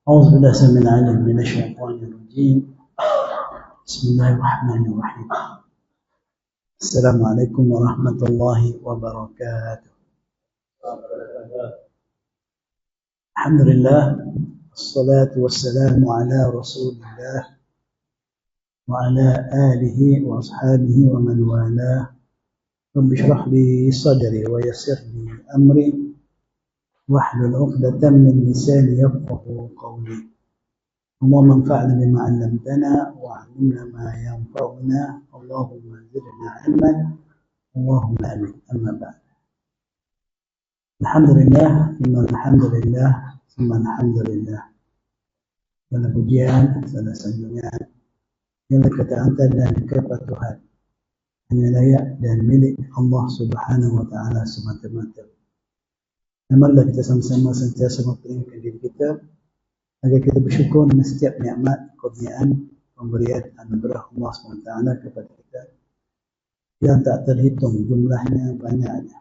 أعوذ بالله السميع العليم من الشيطان الرجيم. بسم الله الرحمن الرحيم. السلام عليكم ورحمة الله وبركاته. الحمد لله والصلاة والسلام على رسول الله وعلى آله وأصحابه ومن والاه. رب اشرح لي صدري ويسر لي أمري واحلل عقدة من لساني يفقهوا قولي. اللهم انفعنا بما علمتنا وعلمنا ما ينفعنا اللهم زدنا علما اللهم آمين. أما بعد، الحمد لله ثم الحمد لله ثم الحمد لله. Segala pujian, segala sanjungan yang dikatakan dan kepada Tuhan hanya layak dan milik Allah Subhanahu wa taala semata-mata. Marilah kita sama-sama sentiasa memperingatkan diri kita agar kita bersyukur dengan setiap nikmat, kurniaan, pemberian anugerah Allah SWT kepada kita yang tak terhitung jumlahnya, banyaknya.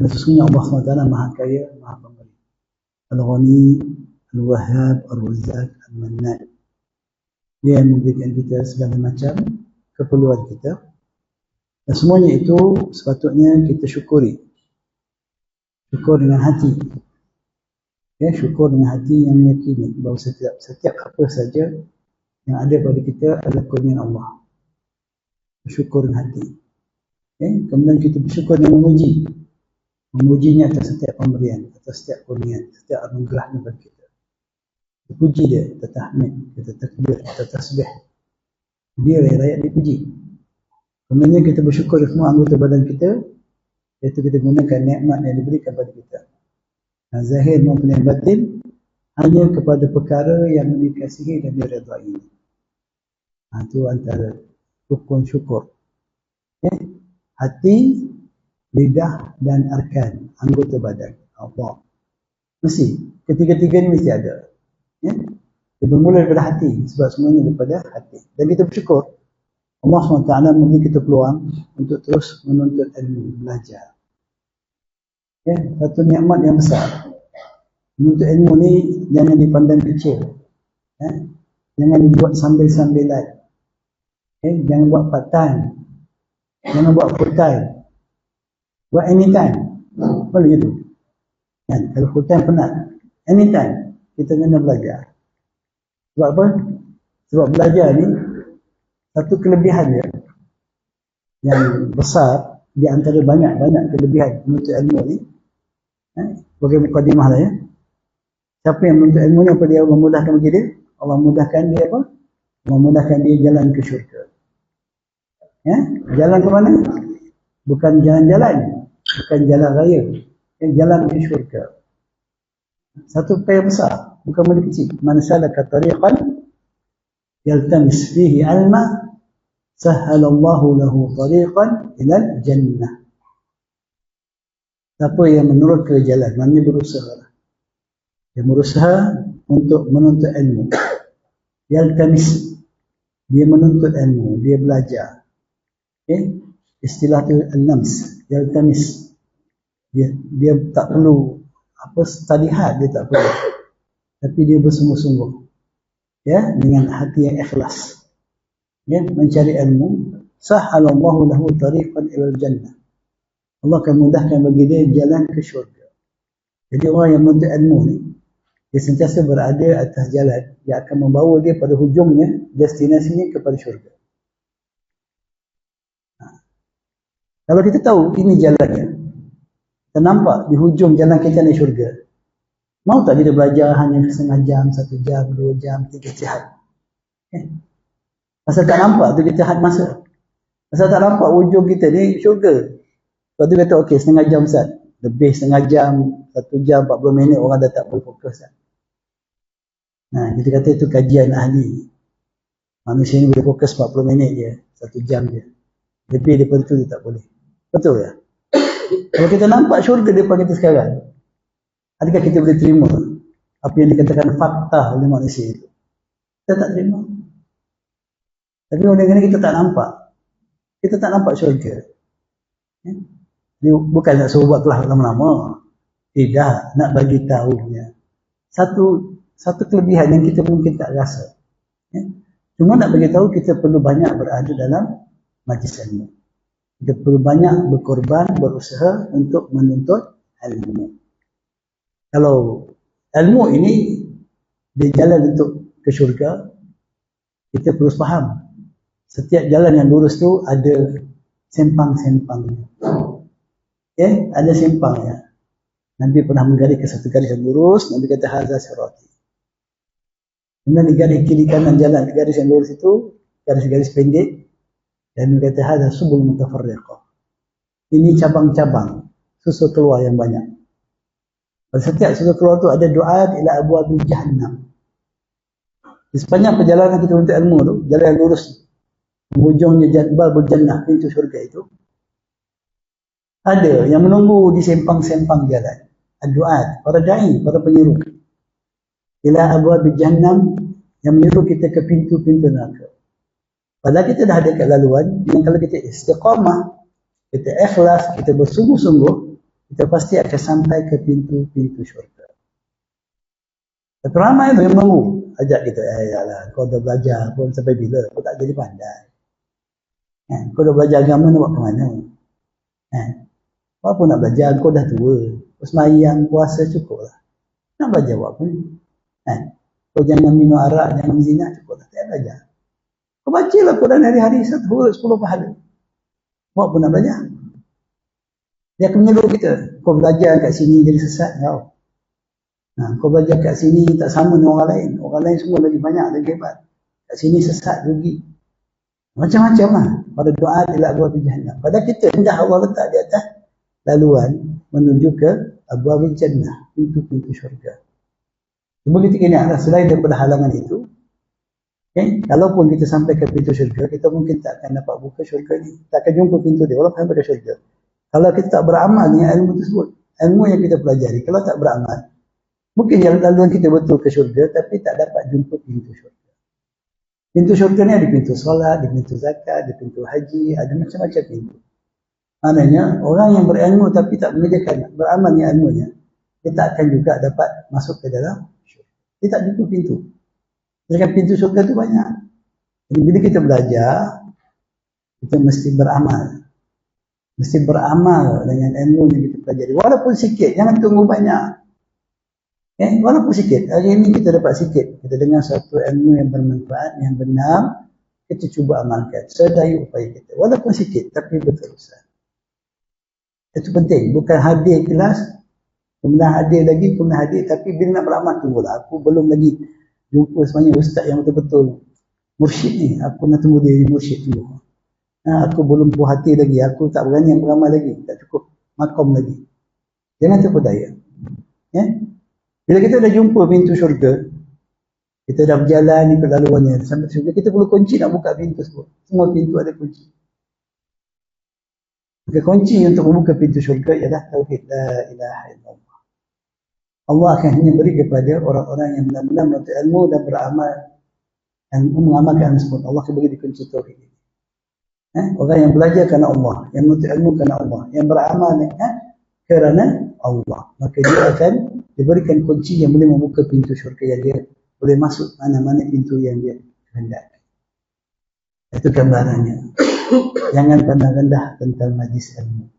Dan sesungguhnya Allah SWT Maha Kaya, Maha Pemberi. Al-Ghani, Al-Wahhab, Ar-Razzaq, Al-Mannan. Dia yang memberikan kita segala macam keperluan kita. Dan semuanya itu sepatutnya kita syukuri. Syukur dengan hati. Ya, syukur dengan hati yang meyakini bahawa setiap apa saja yang ada pada kita adalah kurniaan Allah. Bersyukur dengan hati. Ya, kemudian kita bersyukur dengan memuji. Memujinya atas setiap pemberian, atas setiap kurniaan, setiap anugerahnya bagi kita. Kita puji dia, kita tahmid, kita takbir, kita tasbih. Dia yang layak dipuji. Kemudian kita bersyukur dengan semua anggota badan kita, iaitu kita gunakan nikmat yang diberikan kepada kita. Zahir maupun yang batin hanya kepada perkara yang dikasihi dan diredai. Itu antara rukun syukur. Ya? Hati, lidah dan arkan, anggota badan. Allah. Mesti. Ketiga-tiga ni mesti ada. Ya? Dia bermula daripada hati. Sebab semuanya daripada hati. Dan kita bersyukur. Allah SWT memberi kita peluang untuk terus menuntut ilmu, belajar. Ya, satu nikmat yang besar. Menuntut ilmu ni jangan dipandang kecil. Ya, jangan dibuat sambil-sambilan. Ya, jangan buat part time. Jangan buat full time. Buat anytime. Boleh gitu. Ya, kalau full time penat. Anytime kita kena belajar. Sebab apa? Sebab belajar ni satu kelebihan dia yang besar di antara banyak-banyak kelebihan menuntut ilmu ni. Bagi mukadimah lah ya. Siapa yang menuntut ilmu ni, apa dia memudahkan bagi dia? Allah mudahkan dia apa? Memudahkan dia jalan ke syurga. Ya? Jalan ke mana? Bukan jalan-jalan. Bukan jalan raya. Jalan ke syurga. Satu perkara besar. Bukan benda kecil. Man salaka tariqan yaltamis fihi ilma sahhalallahu lahu tariqan ilal jannah. Siapa yang menurut ke jalan, maknanya berusaha. Dia berusaha untuk menuntut ilmu. Yaltamis, dia menuntut ilmu, dia belajar. Okay? Istilah tu al-nams, yaltamis. Dia tak perlu apa study hard, dia tak perlu. Tapi dia bersungguh-sungguh. Ya, dengan hati yang ikhlas. Ya, mencari ilmu, sahhalallahu lahu tariqan ilal jannah. Allah akan mudahkan bagi dia jalan ke syurga. Jadi orang yang menuntut ilmu ni, dia sentiasa berada atas jalan yang akan membawa dia pada hujungnya, destinasinya kepada syurga. Kalau kita tahu ini jalannya, kita nampak di hujung jalan kita ni syurga, mau tak kita belajar hanya setengah jam, 1 jam, 2 jam, 3 jam? Pasal tak nampak tu kita had masa. Pasal tak nampak hujung kita ni syurga. Lepas tu kata okey setengah jam Ustaz. Lebih setengah jam, 1 jam, 40 minit orang dah tak boleh fokus. Nah, kita kata itu kajian ahli. Manusia ni boleh fokus 40 minit je, 1 jam je. Lebih daripada itu dia tak boleh. Betul ya? Kalau kita nampak syurga depan kita sekarang, adakah kita boleh terima apa yang dikatakan fakta oleh manusia itu? Kita tak terima. Tapi oleh kerana kita tak nampak. Kita tak nampak syurga. Dia bukan nak suruh buat kelas lama-lama. Tidak, nak bagi tahunya. satu kelebihan yang kita mungkin tak rasa. Ya. Cuma nak beritahu kita perlu banyak berada dalam majlis ilmu. Kita perlu banyak berkorban, berusaha untuk menuntut ilmu. Kalau ilmu ini dia jalan untuk ke syurga, kita perlu faham. Setiap jalan yang lurus tu ada sempang-sempangnya. Okay? Ada sempangnya. Nabi pernah menggaris ke satu garis yang lurus, Nabi kata hadza sirati. Kemudian di garis kiri kanan jalan, di garis yang lurus itu, garis-garis pendek, dan Nabi kata hadza subul mutafarriqah. Ini cabang-cabang, susu keluar yang banyak. Pada setiap susu keluar itu ada doa ila abwabil jahannam. Di sepanjang perjalanan kita untuk ilmu tu, jalan yang lurus, ujungnya babul jannah, pintu syurga itu, ada yang menunggu di sempang-sempang jalan. Ad-du'at, para da'i, para penyeru. Ila abwabil jahannam, yang menyeru kita ke pintu-pintu neraka. Padahal kita dah ada kat laluan, yang kalau kita istiqamah, kita ikhlas, kita bersungguh-sungguh, kita pasti akan sampai ke pintu-pintu syurga. Tapi ramai yang menunggu, ajak kita, yalah, kau dah belajar pun sampai bila, kau tak jadi pandai. Kau dah belajar agama nak buat ke mana? Apa nak belajar, kau dah tua. Kau semayang, puasa cukup lah. Nak belajar buat apa ni? Kau jangan minum arak, jangan zina, cukup lah. Tak belajar. Kau baca lah Quran hari-hari, 1 huruf 10 pahala. Buat apa nak belajar? Dia akan menyuruh kita. Kau belajar kat sini jadi sesat kau. Kau belajar kat sini tak sama dengan orang lain. Orang lain semua lagi banyak, lagi hebat. Kat sini sesat, rugi. Macam-macam lah. Pada doa ila abwabil jahannam. Pada kita hendak Allah letak di atas laluan menuju ke abwabil jannah, pintu-pintu syurga. Cuma kita ingatlah, selain daripada halangan itu, kalaupun kita sampai ke pintu syurga, kita mungkin tak akan dapat buka syurga ni. Tak akan jumpa pintu dia, walaupun sampai ke syurga. Kalau kita tak beramal dengan ilmu tersebut, ilmu yang kita pelajari, kalau tak beramal, mungkin laluan kita betul ke syurga, tapi tak dapat jumpa pintu syurga. Pintu syurga ni ada pintu solat, ada pintu zakat, ada pintu haji, ada macam-macam pintu. Maknanya, orang yang berilmu tapi tak mengerjakan, beramal dengan ilmunya, dia tak akan juga dapat masuk ke dalam syurga. Dia tak jumpa pintu. Sedangkan pintu syurga tu banyak. Jadi bila kita belajar, kita mesti beramal. Mesti beramal dengan ilmu yang kita pelajari. Walaupun sikit, jangan tunggu banyak. Walaupun sikit, hari ini kita dapat sikit, kita dengar satu ilmu yang bermanfaat, yang benar, kita cuba amalkan sedaya upaya kita, walaupun sikit tapi berterusan. Itu penting, bukan hadir kelas, kemudian hadir lagi, kemudian hadir, tapi bila nak beramal, tunggulah, aku belum lagi jumpa sebenarnya ustaz yang betul-betul mursyid ni, aku nak tunggu dia mursyid dulu. Aku belum puas hati lagi, aku tak berani beramal lagi, tak cukup makom lagi. Jangan terpedaya. Bila kita dah jumpa pintu syurga, kita dah berjalan ikut laluannya sampai syurga, kita perlu kunci nak buka pintu tersebut. Semua pintu ada kunci. Maka kunci untuk membuka pintu syurga ialah tauhid la ilaha illallah. Allah akan hanya beri kepada orang-orang yang benar-benar menuntut ilmu dan beramal dan mengamalkan tersebut. Allah akan beri di kunci tauhid ini. Orang yang belajar kerana Allah, yang menuntut ilmu kerana Allah, yang beramal kerana Allah, maka dia akan diberikan kunci yang boleh membuka pintu syurga yang dia boleh masuk mana-mana pintu yang dia kehendaki. Itu gambarannya. Jangan pandang rendah tentang majlis ilmu.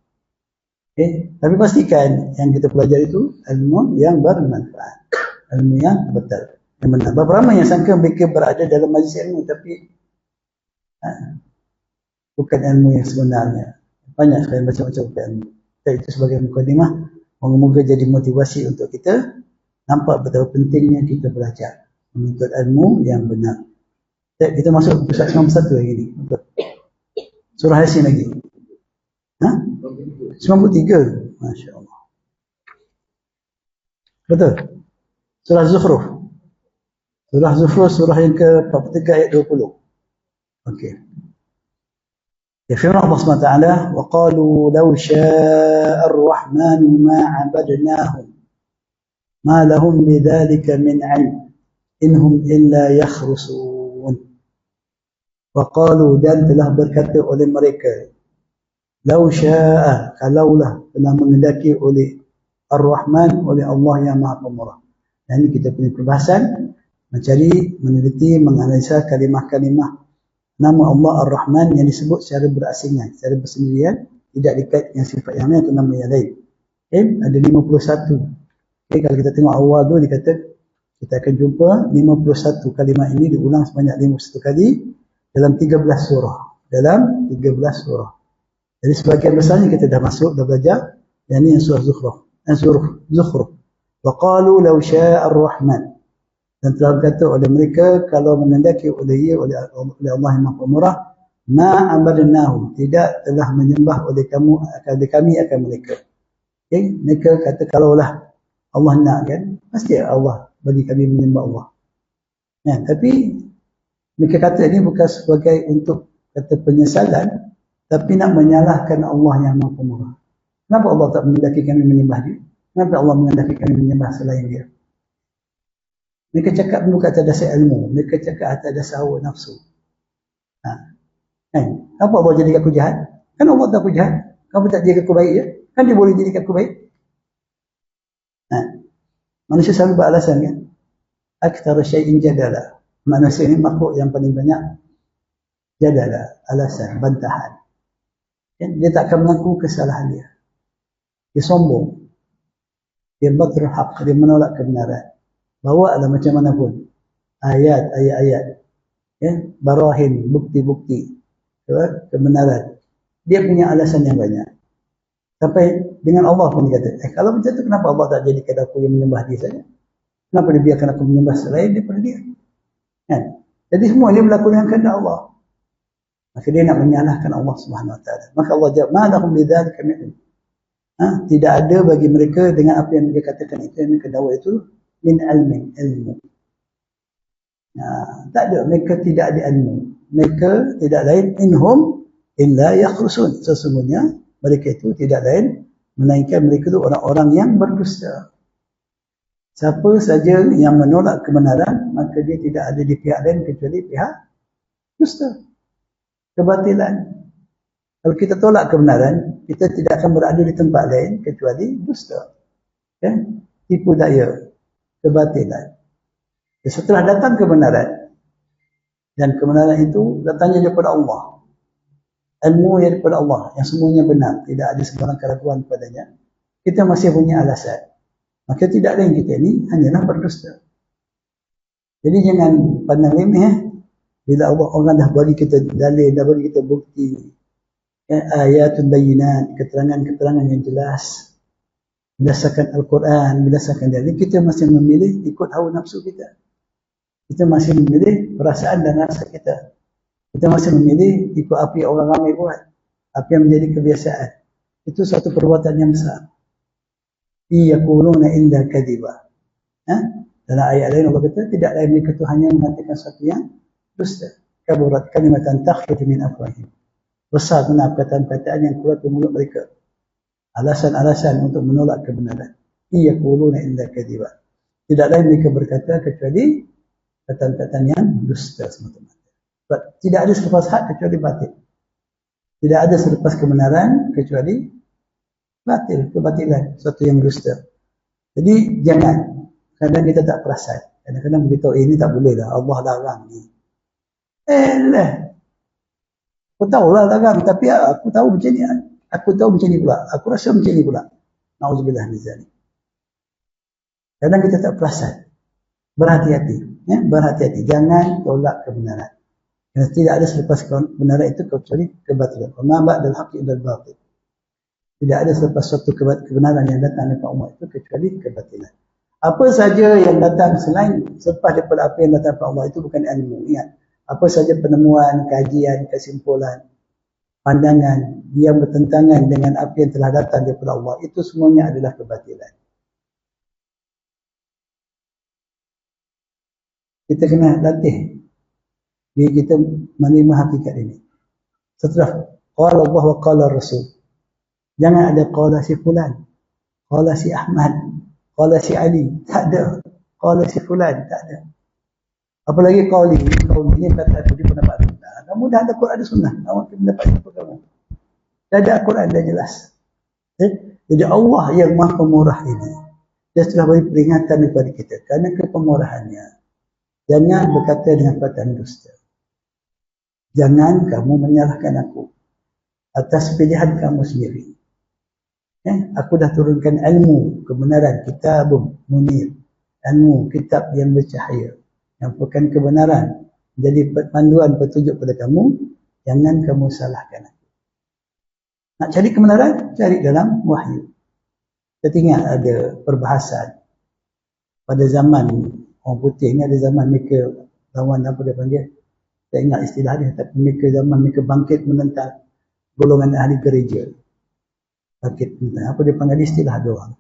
Tapi pastikan yang kita pelajari itu ilmu yang bermanfaat, ilmu yang betul, yang benar. Berapa ramai yang sangka mereka berada dalam majlis ilmu tapi bukan ilmu yang sebenarnya. Banyak sekali macam-macam ilmu. Itu sebagai mukadimah, moga-moga jadi motivasi untuk kita nampak betapa pentingnya kita belajar menuntut ilmu yang benar. Kita masuk pusat 91 lagi ni. Surah Yasin lagi. 93. Masya Allah. Betul. Surah Zukhruf. Surah Zukhruf, surah yang ke-43 ayat 20. Okey. Firman Allah SWT, وَقَالُوا لَوْ شَاءَ الرَّحْمَنُ مَا عَبَدْنَاهُمْ مَا لَهُمْ بِذَلِكَ مِنْ عِلْمٍ إِنْهُمْ إِلَّا يَخْرُصُونَ. وَقَالُوا, dan telah berkata oleh mereka, لَوْ شَاءَ, kalaulah telah mengendaki oleh Ar-Rahman, oleh Allah yang Maha Pemurah. Ini kita punya perbahasan, mencari, meneliti, menganalisa kalimah-kalimah nama Allah Ar-Rahman yang disebut secara berasingan, secara bersendirian, tidak dikait dengan sifat yang lain atau nama yang lain. Ada 51. Kalau kita tengok awal tu, dikata kita akan jumpa 51 kalimah ini diulang sebanyak 51 kali dalam 13 surah. Dalam 13 surah. Jadi sebagian besarnya kita dah masuk, dah belajar. Yang ini yang surah Zukhruf. Wa qalu law syaa ar-Rahman. Dan telah berkata oleh mereka, kalau mengendaki oleh Allah yang Maha Pemurah, ma abadnahum, tidak telah menyembah oleh kami akan mereka. Mereka kata kalaulah Allah nak kan, pasti Allah bagi kami menyembah Allah. Tapi mereka kata ini bukan sebagai untuk kata penyesalan, tapi nak menyalahkan Allah yang Maha Pemurah. Kenapa Allah tak mengendaki kami menyembah dia? Kenapa Allah mengendaki kami menyembah selain dia? Mereka cakap bukan atas dasar ilmu. Mereka cakap atas dasar hawa nafsu. Apa Allah jadikan aku jahat? Kan Allah tak aku jahat. Kamu tak jadikan aku baik je? Kan dia boleh jadikan aku baik? Manusia selalu beralasan kan? Akthar syai'in jadala. Manusia ini makhluk yang paling banyak jadala, alasan, bantahan. Dia tak akan mengaku kesalahan dia. Dia sombong. Dia batrul haq. Dia menolak kebenaran. Bawalah macam mana pun ayat-ayat, barahin, bukti-bukti kebenaran. Dia punya alasan yang banyak. Sampai dengan Allah pun dia kata, kalau macam tu kenapa Allah tak jadikan aku yang menyembah dia saja? Kenapa dia biarkan aku menyembah selain daripada dia? Jadi semua ini berlaku dengan kehendak Allah. Maka dia nak menyalahkan Allah Subhanahu Wa Taala. Maka Allah jawab, ma lahum bidzalika min. Tidak ada bagi mereka dengan apa yang dia katakan itu, yang mereka dakwa itu min ilmu. Tak ada, mereka tidak ada ilmu. Mereka tidak lain inhum illa yakhrusun. Sesungguhnya mereka itu tidak lain melainkan mereka itu orang-orang yang berdusta. Siapa saja yang menolak kebenaran, maka dia tidak ada di pihak lain kecuali pihak dusta, kebatilan. Kalau kita tolak kebenaran, kita tidak akan berada di tempat lain kecuali dusta, tipu daya, kebatilan. Setelah datang kebenaran, dan kebenaran itu datangnya daripada Allah, ilmu yang daripada Allah, yang semuanya benar, tidak ada sebarang keraguan padanya, kita masih punya alasan. Maka tidak lain kita ini hanyalah berdusta. Jadi jangan pandang remeh. Bila Allah dah bagi kita dalil, dah bagi kita bukti, ayatun bayinat, keterangan-keterangan yang jelas, berdasarkan Al-Quran, berdasarkan dalil, kita masih memilih ikut hawa nafsu kita. Kita masih memilih perasaan dan rasa kita. Kita masih memilih ikut apa yang orang ramai buat, apa yang menjadi kebiasaan. Itu satu perbuatan yang besar. Yaquluna illa kadhiba. Dalam ayat lain Allah kata, tidak lain mereka itu hanya mengatakan sesuatu yang dusta. Kaburat kalimatan takhruju min afwahihim. Besar benar perkataan-perkataan yang keluar dari mulut mereka. Alasan-alasan untuk menolak kebenaran. Yaquluna illa kadhiba. Tidak lain mereka berkata kecuali perkataan-perkataan yang dusta semata-mata. Tidak ada selepas hak kecuali batil. Tidak ada selepas kebenaran kecuali batil, kebatilan, sesuatu yang dusta. Jadi jangan, kadang kita tak perasan. Kadang-kadang beritahu, ini tak boleh lah, Allah larang ni. Aku tahu lah larang, tapi aku tahu macam ni. Aku tahu macam ni pula. Aku rasa macam ni pula. Na'udzubillah min zalik. Kadang kita tak perasan. Berhati-hati. Berhati-hati. Jangan tolak kebenaran. Kerana tidak ada selepas kebenaran itu kecuali kebatilan. Wa ma ba'dal haqqi illal batil. Tidak ada selepas suatu kebenaran yang datang daripada Allah itu kecuali kebatilan. Apa saja yang datang selepas daripada apa yang datang daripada Allah itu bukan ilmu. Ingat, apa saja penemuan, kajian, kesimpulan, pandangan yang bertentangan dengan apa yang telah datang daripada Allah, itu semuanya adalah kebatilan. Kita kena latih diri kita menerima hakikat ini. Setelah qala Allah wa qala Rasul, jangan ada qala si fulan, qala si Ahmad, qala si Ali. Tak ada. Qala si fulan. Tak ada. Apalagi qawli ini kata di pendapat kita. Kamu dah ada Quran ada sunnah. Kamu pendapat apa kamu? Dah ada Quran dah jelas. Jadi Allah yang Maha Pemurah ini, Dia telah beri peringatan kepada kita kerana kepemurahannya. Jangan berkata dengan perkataan dusta. Jangan kamu menyalahkan aku atas pilihan kamu sendiri. Aku dah turunkan ilmu, kebenaran, kitabun munir. Ilmu, kitab yang bercahaya, yang bukan kebenaran. Jadi panduan petunjuk pada kamu, jangan kamu salahkan aku. Nak cari kebenaran, cari dalam wahyu. Kita ingat ada perbahasan pada zaman orang putih ni, ada zaman mereka lawan apa dia panggil, saya ingat istilah dia, tapi mereka zaman mereka bangkit menentang golongan ahli gereja. Bangkit menentang, apa dia panggil istilah dia orang.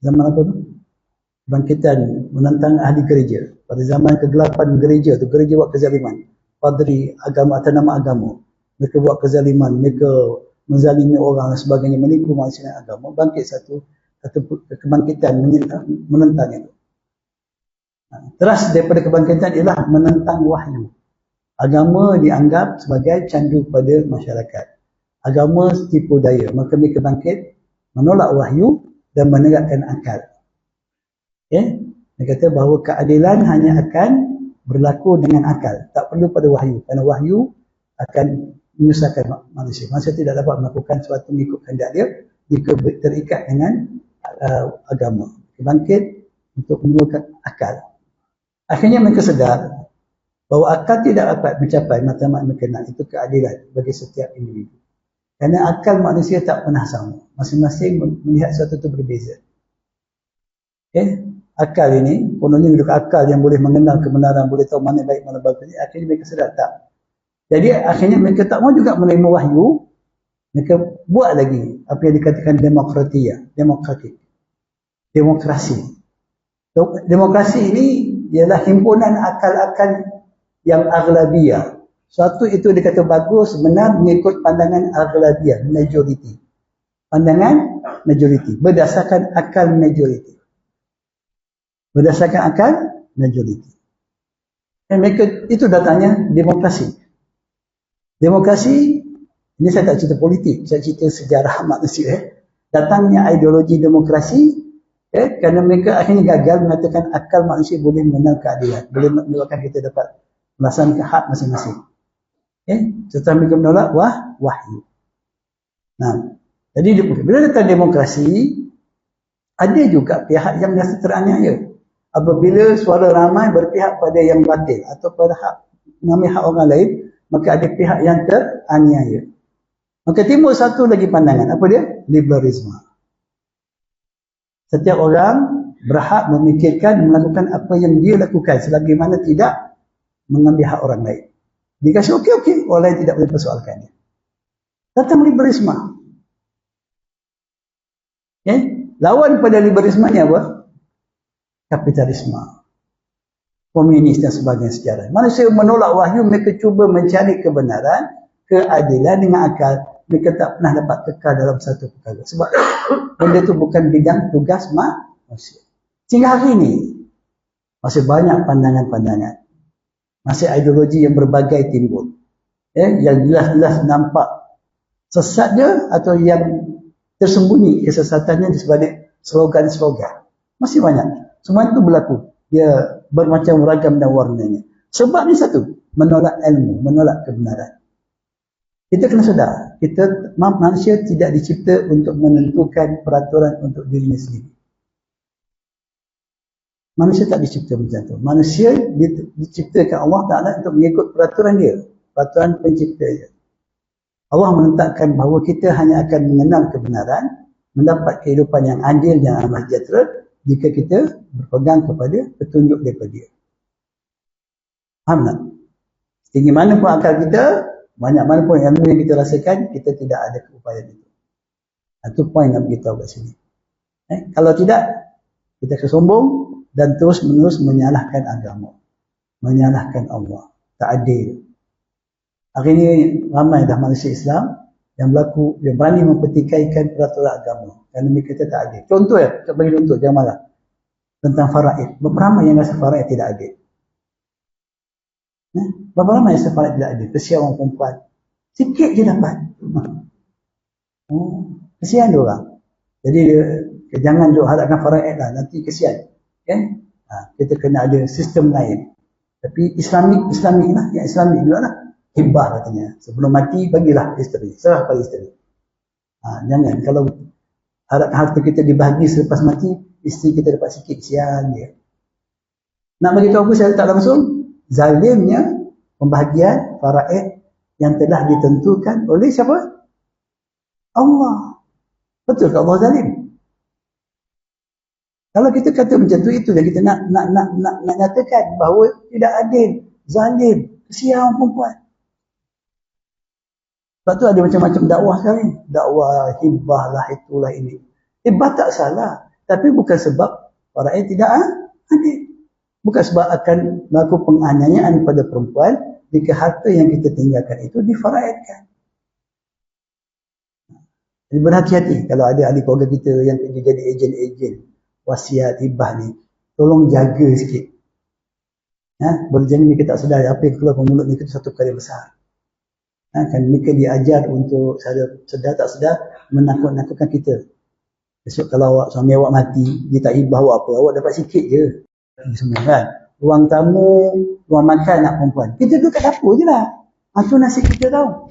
Zaman apa tu? Bangkitan menentang ahli gereja. Pada zaman kegelapan gereja tu, gereja buat kezaliman. Padri agama atas nama agama, mereka buat kezaliman, mereka menzalimi orang dan sebagainya, menipu manusia agama. Bangkit satu kebangkitan menentang itu. Teras daripada kebangkitan ialah menentang wahyu. Agama dianggap sebagai candu pada masyarakat. Agama tipu daya. Maka mereka bangkit menolak wahyu dan menegakkan akal. Dia kata bahawa keadilan hanya akan berlaku dengan akal. Tak perlu pada wahyu. Kerana wahyu akan menyusahkan manusia. Manusia tidak dapat melakukan sesuatu mengikut kehendak dia jika terikat dengan agama. Bangkit untuk menemukan akal. Akhirnya mereka sedar bahawa akal tidak dapat mencapai matlamat mereka nak. Itu keadilan bagi setiap individu. Kerana akal manusia tak pernah sama. Masing-masing melihat sesuatu itu berbeza. Akal ini, kononnya juga akal yang boleh mengenal kebenaran, boleh tahu mana baik mana bagus. Akhirnya mereka sedar tak. Jadi akhirnya mereka tak mau juga menerima wahyu. Mereka buat lagi apa yang dikatakan demokrasi. Demokrasi ini ialah himpunan akal-akal yang aghlabiyah. Suatu itu dikata bagus, benar mengikut pandangan aghlabiyah, majoriti. Pandangan majoriti, berdasarkan akal majoriti. Berdasarkan akal majoriti. Dan mereka, itu datangnya demokrasi. Demokrasi, ini saya tak cerita politik, saya cerita sejarah manusia. Datangnya ideologi demokrasi, kerana mereka akhirnya gagal mengatakan akal manusia boleh mengenal keadilan, boleh menyebabkan kita dapat melaksanakan hak masing-masing. Setelah mereka menolak wahyu. Nah, jadi bila datang demokrasi, ada juga pihak yang rasa teraniaya. Apabila suara ramai berpihak pada yang batil atau pada hak mengambil hak orang lain, maka ada pihak yang teraniaya. Maka timbul satu lagi pandangan, apa dia? Liberalisme. Setiap orang berhak memikirkan, melakukan apa yang dia lakukan selagi mana tidak mengambil hak orang lain. Dia kata okey, orang lain tidak boleh persoalkannya. Datang liberalisme. Lawan pada liberalisme ni apa? Kapitalisme, komunis dan sebagainya sejarah. Manusia menolak wahyu, mereka cuba mencari kebenaran, keadilan dengan akal. Mereka tak pernah dapat kekal dalam satu perkara. Sebab benda itu bukan bidang tugas manusia. Sehingga hari ini, masih banyak pandangan-pandangan. Masih ideologi yang berbagai timbul. Yang jelas-jelas nampak sesat dia atau yang tersembunyi kesesatannya di sebalik slogan-slogan. Masih banyak. Semua itu berlaku. Dia bermacam ragam dan warnanya. Sebab ni satu, menolak ilmu, menolak kebenaran. Kita kena sedar, manusia tidak dicipta untuk menentukan peraturan untuk dirinya sendiri. Manusia tak dicipta macam tu. Manusia diciptakan Allah Ta'ala untuk mengikut peraturan dia. Peraturan pencipta dia. Allah menetapkan bahawa kita hanya akan mengenal kebenaran, mendapat kehidupan yang adil, yang amat sejahtera, jika kita berpegang kepada petunjuk daripada dia. Faham tak? Setinggi mana pun akal kita, banyak mana pun ilmu yang kita rasakan, kita tidak ada keupayaan itu. Itu poin yang kita buat sini. Kalau tidak, kita kesombong dan terus-menerus menyalahkan agama. Menyalahkan Allah. Tak adil. Hari ini ramai dah manusia Islam yang berani mempertikaikan peraturan agama. Kerana mereka kata tak adil. Contoh saya bagi contoh, jangan marah. Tentang faraid. Berapa ramai yang rasa faraid tidak adil? Berapa ramai yang rasa faraid tidak adil? Kesian orang perempuan. Sikit je dapat. Kesian dia orang. Jadi Jangan duk harapkan faraid lah, nanti kesian. Kan? Kita kena ada sistem lain. Tapi Islamik lah, yang Islamik juga lah. Hibah katanya. Sebelum mati, bagilah isteri. Serah pada isteri. Jangan. Kalau harapkan harta kita dibahagi selepas mati, isteri kita dapat sikit, kesian dia. Nak bagi tahu apa saya tak langsung? Zalimnya pembahagian faraid yang telah ditentukan oleh siapa? Allah. Betul ke Allah zalim? Kalau kita kata macam tu, itu yang kita nak nyatakan bahawa tidak adil, zalim, kesian perempuan. Sebab tu ada macam-macam dakwah sekarang. Dakwah hibah lah, itulah ini. Hibah tak salah, tapi bukan sebab faraid tidak adil. Bukan sebab akan melakukan penganiayaan pada perempuan jika harta yang kita tinggalkan itu difaraidkan. Jadi berhati-hati kalau ada ahli keluarga kita yang jadi ejen-ejen wasiat hibah ni, tolong jaga sikit. Boleh jadi mereka tak sedar apa yang keluar mulut mereka itu satu perkara besar. Kan mereka diajar untuk sedar tak sedar menakut-nakutkan kita. Besok kalau suami awak mati, dia tak hibah awak apa, awak dapat sikit je. Semua kan. Ruang tamu, ruang makan nak perempuan. Kita duduk kat dapur je lah. Itu nasib kita tau.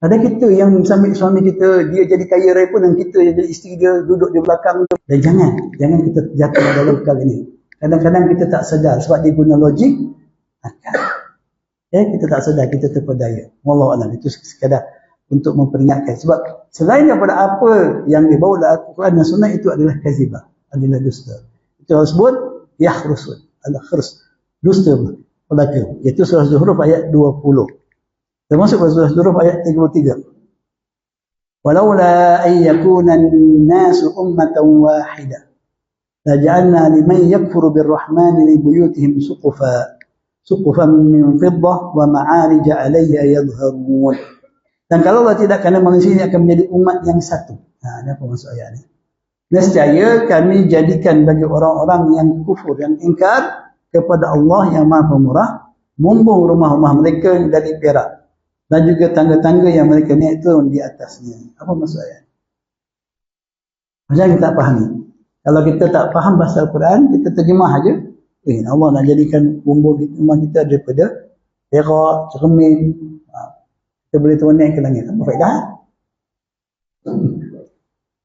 Ada kita yang suami kita, dia jadi kaya raya pun, dan kita yang jadi isteri dia duduk di belakang. Dan jangan kita jatuh dalam perkara ini. Kadang-kadang kita tak sedar sebab dia guna logik akal. Kita tak sedar, kita terpedaya. Wallahualam, itu sekadar untuk memperingatkan. Sebab selain daripada apa yang dibawa dalam Al-Quran dan Sunnah, itu adalah kazibah, adalah dusta. Itu disebut yakhrusun, al-khurs, dusta belaka. Itu surah Zuhruf ayat 20. Termasuk surah Zuhruf ayat 33. Walaula an yakuna an-nasu ummatan wahidah laja'alna liman yakfuru birrahmani li buyutihim suqufan min fiddah wa ma'arij 'alayha yadhharun. Dan kalau Allah tidak, kerana manusia ini akan menjadi umat yang satu. Ini apa maksud ayat ini? Nescaya kami jadikan bagi orang-orang yang kufur, yang ingkar kepada Allah yang Maha Pemurah, bumbung rumah-rumah mereka dari perak, dan juga tangga-tangga yang mereka naik turun di atasnya. Apa maksud ayat? Macam kita tak fahami. Kalau kita tak faham bahasa Al-Quran, kita terjemah aja. Allah nak jadikan bumbung rumah kita daripada perak, cermin. Kita boleh turun naik ke langit. Apa faedah?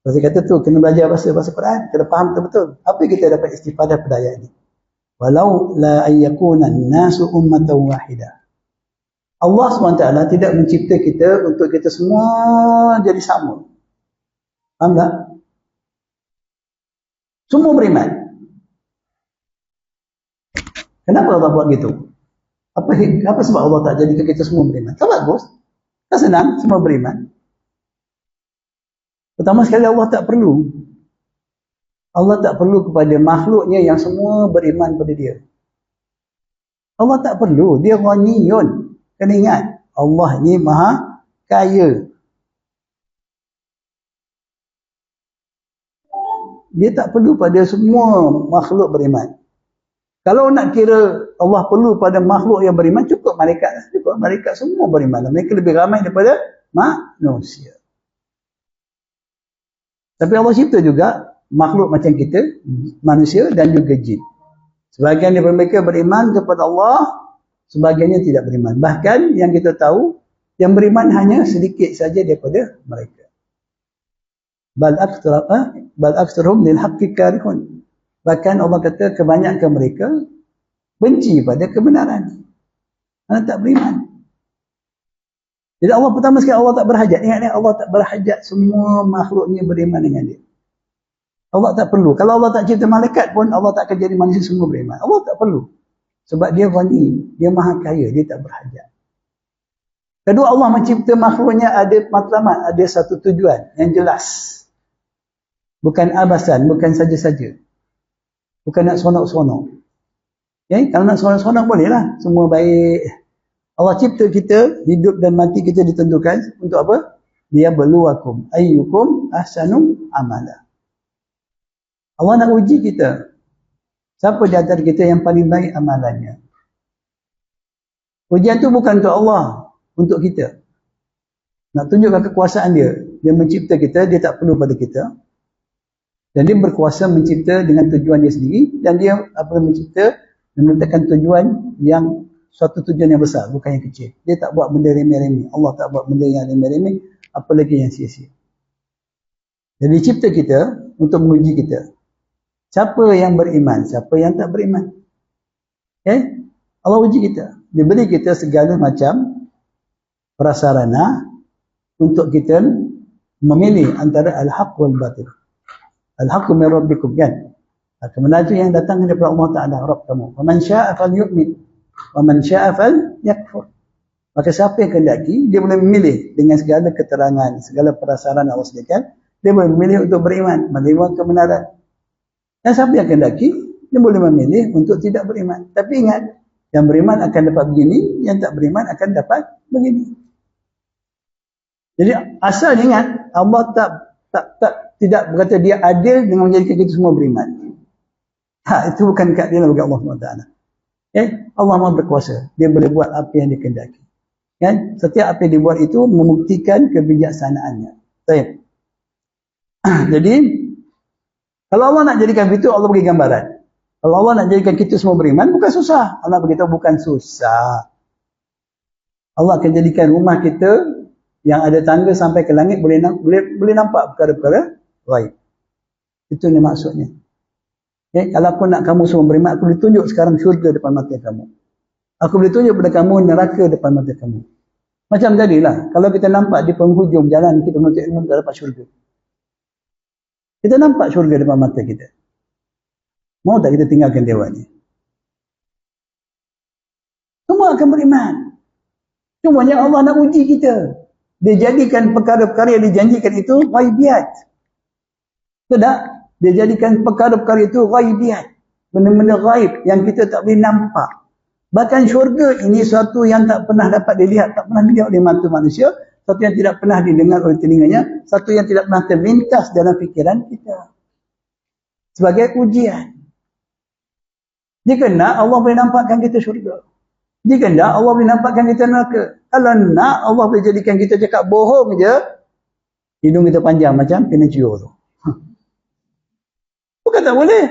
Pasal kata tu, kena belajar bahasa Quran, kena faham betul-betul. Apa kita dapat istifadah pada ayat ini? Walau la ayyakuna an-nasu ummatan wahidah. Allah SWT tidak mencipta kita untuk kita semua jadi sama. Faham tak? Semua beriman. Kenapa Allah buat gitu? Apa sebab Allah tak jadikan kita semua beriman? Tak bagus. Tak senang, semua beriman. Pertama sekali, Allah tak perlu. Allah tak perlu kepada makhluknya yang semua beriman pada dia. Allah tak perlu. Dia ghaniyun. Kena ingat, Allah ni maha kaya. Dia tak perlu pada semua makhluk beriman. Kalau nak kira Allah perlu pada makhluk yang beriman, cukup malaikat. Cukup malaikat semua beriman. Mereka lebih ramai daripada manusia. Tapi Allah cipta juga makhluk macam kita, manusia dan juga jin. Sebahagian daripada mereka beriman kepada Allah, sebahagiannya tidak beriman. Bahkan yang kita tahu, yang beriman hanya sedikit saja daripada mereka. Bal aktsaruhum lil haqqi karihun. Bahkan Allah kata kebanyakan mereka benci pada kebenaran. Kerana tak beriman. Jadi Allah pertama sekali, Allah tak berhajat. Ingat ni, Allah tak berhajat semua makhluknya beriman dengan dia. Allah tak perlu. Kalau Allah tak cipta malaikat pun, Allah tak akan jadi manusia semua beriman. Allah tak perlu. Sebab dia ghani, dia maha kaya, dia tak berhajat. Kedua, Allah mencipta makhluknya ada matlamat, ada satu tujuan yang jelas. Bukan abasan, bukan saja-saja. Bukan nak seronok-seronok. Kalau nak seronok-seronok bolehlah, semua baik. Allah cipta kita, hidup dan mati kita ditentukan untuk apa? Dia berluakum ayyukum ahsanu amala. Allah nak uji kita. Siapa di antara kita yang paling baik amalannya? Ujian tu bukan untuk Allah, untuk kita. Nak tunjukkan kekuasaan dia. Dia mencipta kita, dia tak perlu pada kita. Dan dia berkuasa mencipta dengan tujuan dia sendiri, dan dia apabila mencipta dan meletakkan tujuan yang suatu tujuan yang besar, bukan yang kecil. Dia tak buat benda remeh-remeh. Allah tak buat benda yang remeh-remeh, apalagi yang sia-sia. Jadi cipta kita untuk menguji kita. Siapa yang beriman, siapa yang tak beriman. Okay? Allah uji kita. Dia beri kita segala macam prasarana untuk kita memilih antara al-haq wal batil. Al-haq min rabbikum, kan? Kebenaran itu yang datang daripada Allah Ta'ala, Rabb kamu. Wa man syaa falyu'min wa man syaa falyakfur. Maka siapa yang kehendaki, dia boleh memilih dengan segala keterangan, segala prasarana Allah sediakan, dia boleh memilih untuk beriman, menerima kebenaran. Dan siapa yang kehendaki, dia boleh memilih untuk tidak beriman. Tapi ingat, yang beriman akan dapat begini, yang tak beriman akan dapat begini. Jadi asal ingat, Allah tidak berkata dia adil dengan menjadikan kita semua beriman. Itu bukan keadilan bagi Allah SWT. Allah Maha berkuasa. Dia boleh buat apa yang dia kehendaki. Kan? Setiap apa yang dibuat itu membuktikan kebijaksanaannya. Baik. Jadi, kalau Allah nak jadikan itu, Allah bagi gambaran. Kalau Allah nak jadikan kita semua beriman, bukan susah. Allah beritahu bukan susah. Allah akan jadikan rumah kita yang ada tangga sampai ke langit boleh nampak perkara-perkara gaib. Itu ni maksudnya. Okay? Kalau aku nak kamu semua beriman, aku boleh tunjuk sekarang syurga depan mata kamu. Aku boleh tunjuk pada kamu neraka depan mata kamu. Macam tadilah, kalau kita nampak di penghujung jalan kita menuntut ilmu, kita dapat syurga. Kita nampak syurga depan mata kita. Mau tak kita tinggalkan dewan ni? Semua akan beriman. Cuma yang Allah nak uji kita. Dia jadikan perkara-perkara yang dijanjikan itu ghaibiyat. Tidak? Dia jadikan perkara-perkara itu ghaibiyat. Benda-benda ghaib yang kita tak boleh nampak. Bahkan syurga ini suatu yang tak pernah dapat dilihat, tak pernah dilihat oleh mata manusia, satu yang tidak pernah didengar oleh telinganya, satu yang tidak pernah terlintas dalam fikiran kita. Sebagai ujian. Jika nak, Allah boleh nampakkan kita syurga. Jika nak, Allah boleh nampakkan kita neraka. Kalau nak, Allah boleh jadikan kita cakap bohong je, hidung kita panjang macam kena ciur tu. Bukan tak boleh.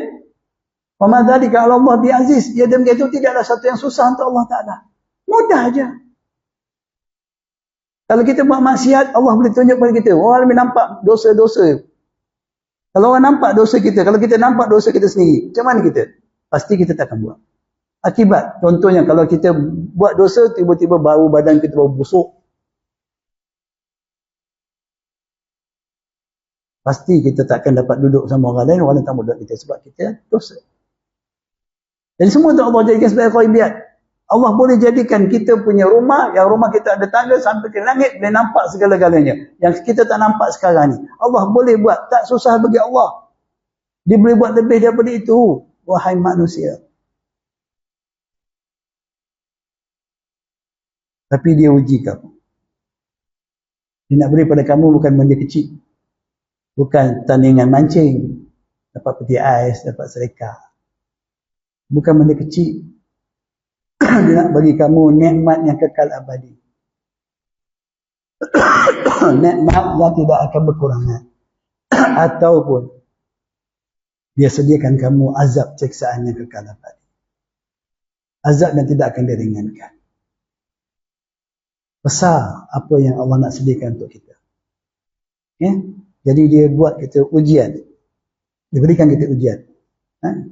Wa ma dzalika 'ala Allah bi'aziz. Ya, dan itu tidaklah satu yang susah untuk Allah Taala. Mudah aja. Kalau kita buat maksiat, Allah boleh tunjuk kepada kita. Orang boleh nampak dosa-dosa. Kalau orang nampak dosa kita, kalau kita nampak dosa kita sendiri, macam mana kita? Pasti kita takkan buat. Akibat, contohnya kalau kita buat dosa, tiba-tiba bau badan kita bau busuk. Pasti kita takkan dapat duduk sama orang lain, orang lain tak mau duduk kita sebab kita dosa. Jadi semua tu Allah jadikan sebagai ghaibiyat. Allah boleh jadikan kita punya rumah, yang rumah kita ada tangga sampai ke langit, boleh nampak segala-galanya. Yang kita tak nampak sekarang ni. Allah boleh buat, tak susah bagi Allah. Dia boleh buat lebih daripada itu, wahai manusia. Tapi dia uji kamu. Dia nak beri pada kamu bukan benda kecil. Bukan tandingan mancing. Dapat peti ais, dapat serika. Bukan benda kecil. Dia nak bagi kamu nikmat yang kekal abadi. Nikmat yang tidak akan berkurangan. Ataupun dia sediakan kamu azab siksaan yang kekal abadi. Azab yang tidak akan diringankan. Besar apa yang Allah nak sediakan untuk kita. Ya? Jadi dia buat kita ujian. Dia berikan kita ujian.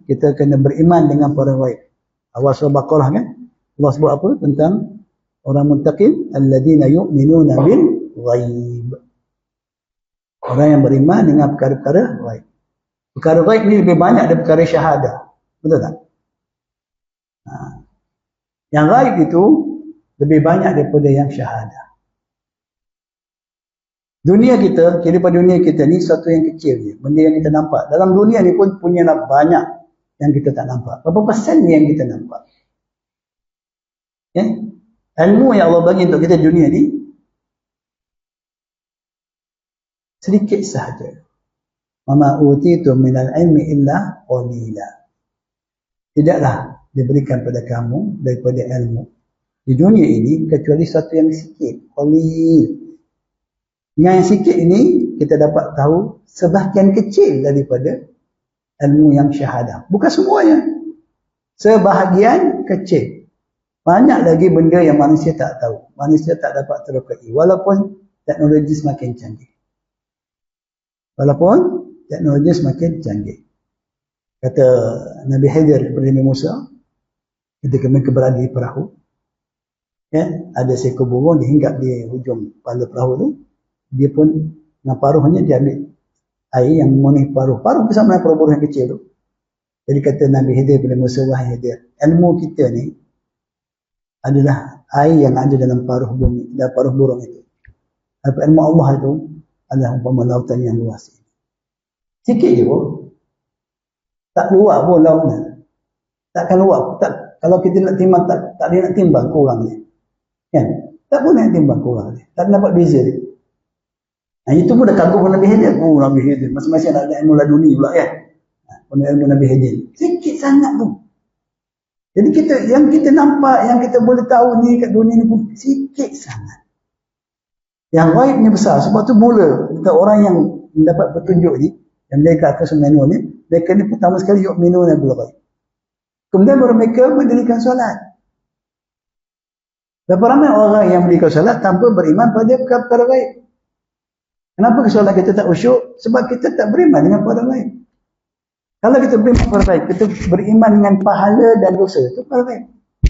Kita kena beriman dengan para ghaib. Awal surah Baqarah kan? Allah sebut apa? Tentang orang muttaqin. Alladhina yu'minuna bil ghaib. Orang yang beriman dengan perkara-perkara ghaib. Perkara ghaib ni lebih banyak daripada perkara syahadah. Betul tak? Yang ghaib itu lebih banyak daripada yang syahadah. Dunia kita, kehidupan dunia kita ni satu yang kecil je. Benda yang kita nampak. Dalam dunia ni pun punya banyak yang kita tak nampak. Berapa persen yang kita nampak? Okay? Ilmu yang Allah bagi untuk kita dunia ni sedikit sahaja. Wama utitu minal ilmi illa qalila. Tidaklah diberikan pada kamu daripada ilmu di dunia ini kecuali satu yang sikit. Qalil. Yang sikit ini kita dapat tahu sebahagian kecil daripada ilmu yang syahadah. Bukan semuanya. Sebahagian kecil. Banyak lagi benda yang manusia tak tahu. Manusia tak dapat terokai. Walaupun teknologi semakin canggih. Kata Nabi Khidir kepada Nabi Musa, ketika mereka berada di perahu, ya, ada seekor burung dihinggap di hujung kepala perahu tu, dia pun dengan paruhnya dia ambil air yang memenuhi paruh bersama dengan paruh burung yang kecil tu. Jadi kata Nabi Khidir kepada Musa, wahai Khidir, ilmu kita ni adalah air yang ada dalam paruh bumi, dalam paruh burung itu. Ilmu Allah itu adalah umpama lautan yang luas. Sikit je pun. Tak luar pun lautnya. Takkan luar. Kalau kita nak timbang, tak ada nak timbang kurang dia. Kan? Tak boleh nak timbang kurang dia. Tak dapat beza dia. Nah, itu pun dah kagum Nabi Khidir. Nabi Khidir. Masing-masing ada ilmu laduni pula kan. Ilmu Nabi Khidir. Sikit sangat pun. Jadi yang kita nampak, yang kita boleh tahu ni kat dunia ni pun sikit sangat. Yang gaibnya besar. Sebab tu mula kita orang yang mendapat petunjuk ni, yang mereka akan semenua ni, mereka ni pertama sekali yu'minuna bil ghaib. Kemudian baru mereka mendirikan solat. Berapa ramai orang yang mendirikan solat tanpa beriman pada perkara gaib. Kenapa solat kita tak khusyuk? Sebab kita tak beriman dengan perkara gaib. Kalau kita beriman perkara gaib, kita beriman dengan pahala dan dosa, itu perkara gaib.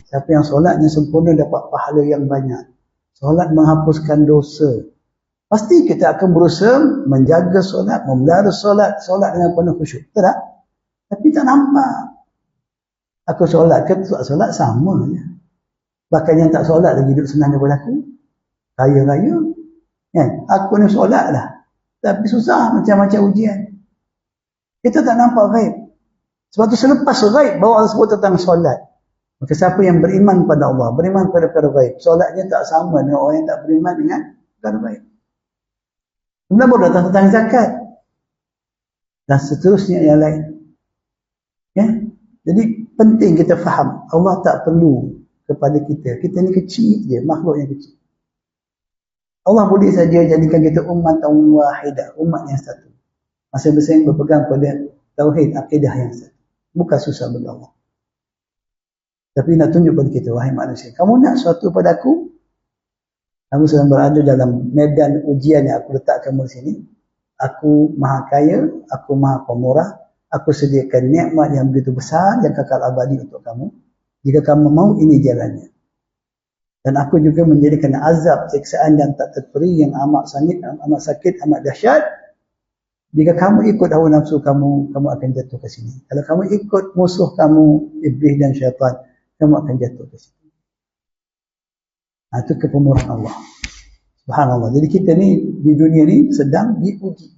Siapa yang solatnya sempurna dapat pahala yang banyak. Solat menghapuskan dosa. Pasti kita akan berusaha menjaga solat, memelihara solat dengan penuh khusyuk. Betul tak? Tapi tak nampak. Aku solat ke tak solat sama je. Bahkan yang tak solat lagi duduk senang daripada aku. Kaya-kaya. Kan? Aku ni solat lah. Tapi susah macam-macam ujian. Kita tak nampak gaib. Sebab tu selepas gaib, baru Allah sebut tentang solat. Maka siapa yang beriman pada Allah, beriman pada perkara gaib, solatnya tak sama dengan orang yang tak beriman dengan perkara gaib. Kemudian baru datang tentang zakat. Dan seterusnya yang lain. Ya? Jadi penting kita faham. Allah tak perlu kepada kita. Kita ni kecil je. Makhluk yang kecil. Allah boleh saja jadikan kita umat wahidah. Umat yang satu. Masing-masing berpegang pada tauhid, akidah yang satu. Bukan susah bagi Allah. Tapi nak tunjuk pada kita, wahai manusia. Kamu nak sesuatu pada aku? Kamu sedang berada dalam medan ujian yang aku letakkan di sini. Aku maha kaya, aku maha pemurah, aku sediakan nikmat yang begitu besar, yang kekal abadi untuk kamu. Jika kamu mau, ini jalannya. Dan aku juga menjadikan azab, siksaan dan tak terperi yang amat sakit, amat dahsyat. Jika kamu ikut hawa nafsu kamu, kamu akan jatuh ke sini. Kalau kamu ikut musuh kamu, iblis dan syaitan, kamu akan jatuh ke sini. Itu kepemurahan Allah. Subhanallah. Jadi kita ni di dunia ni sedang diuji.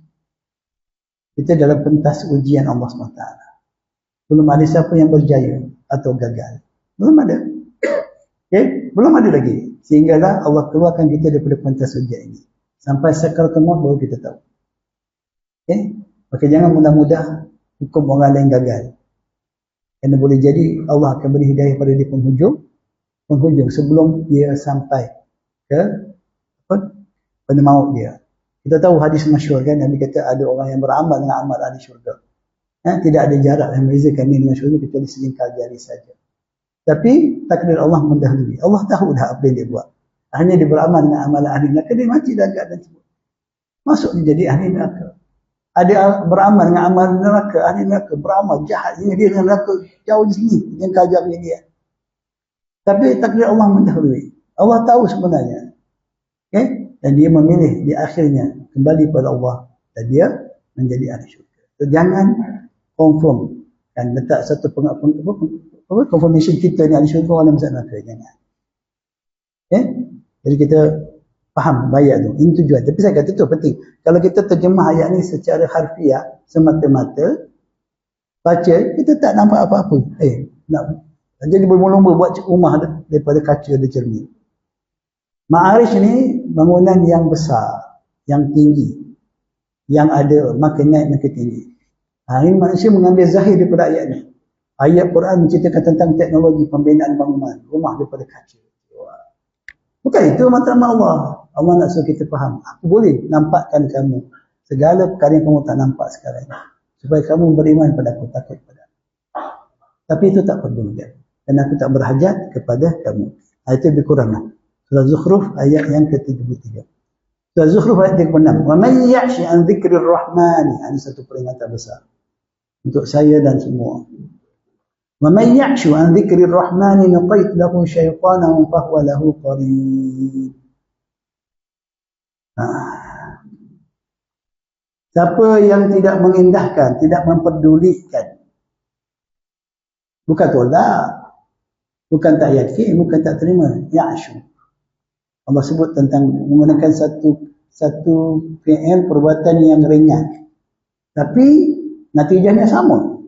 Kita dalam pentas ujian Allah SWT. Belum ada siapa yang berjaya atau gagal. Belum ada. Okay? Belum ada lagi. Sehinggalah Allah keluarkan kita daripada pentas ujian ini. Sampai sakaratul maut baru kita tahu. Okay? Maka jangan mudah-mudah hukum orang lain gagal. Kerana boleh jadi Allah akan beri hidayah pada dia penghujung sebelum dia sampai ke pada maut dia. Kita tahu hadis masyhur kan, Nabi kata ada orang yang beramal dengan amal ahli syurga. Tidak ada jarak yang membezakan dia dengan syurga kecuali sejengkal jari saja. Tapi takdir Allah mendahului. Allah tahu dah apa yang dia buat. Hanya dia beramal dengan amal ahli neraka, dia mati dalam keadaan tersebut. Masuk dia jadi ahli neraka. Ada beramal dengan amal neraka, ahli neraka beramal jahat dia dengan neraka jauh di sini, jengkal jari dia. Tapi takdir Allah mendahului. Allah tahu sebenarnya. Okay? Dan dia memilih di akhirnya kembali pada Allah. Dan dia menjadi ahli syurga. So, jangan confirm. Dan letak satu confirmation kita ni ahli syurga, orang masuk neraka. Jangan. Okay? Jadi kita faham ayat tu. Ini tujuan. Tapi saya kata tu penting. Kalau kita terjemah ayat ni secara harfiah, semata-mata, baca, kita tak nampak apa-apa. Nak jadi berlomba buat rumah daripada kaca dan cermin. Ma'arij ni bangunan yang besar, yang tinggi, yang ada makin naik makin tinggi. Ini manusia mengambil zahir daripada ayat ni. Ayat Quran menceritakan tentang teknologi pembinaan bangunan, rumah daripada kaca. Bukan itu matlamat Allah. Allah nak suruh kita faham. Aku boleh nampakkan kamu segala perkara yang kamu tak nampak sekarang, supaya kamu beriman pada aku, takut pada aku. Tapi itu tak perlu kan? Dan aku tak berhajat kepada kamu. Itu lebih kurang lah. Surah Zukhruf ayat yang ke-33. Surah Zukhruf ayat 36. Wa man ya'shi an dzikrir rahmani. Ini satu peringatan besar untuk saya dan semua. Wa man ya'shu an dzikrir rahmani nuqayyid lahu syaitanan fa huwa lahu qarin. Siapa yang tidak mengindahkan, tidak memperdulikan, bukan tolak, bukan tak yakin, bukan tak terima, ya'shu. Allah sebut tentang menggunakan satu fi'il perbuatan yang ringan, tapi natijahnya sama.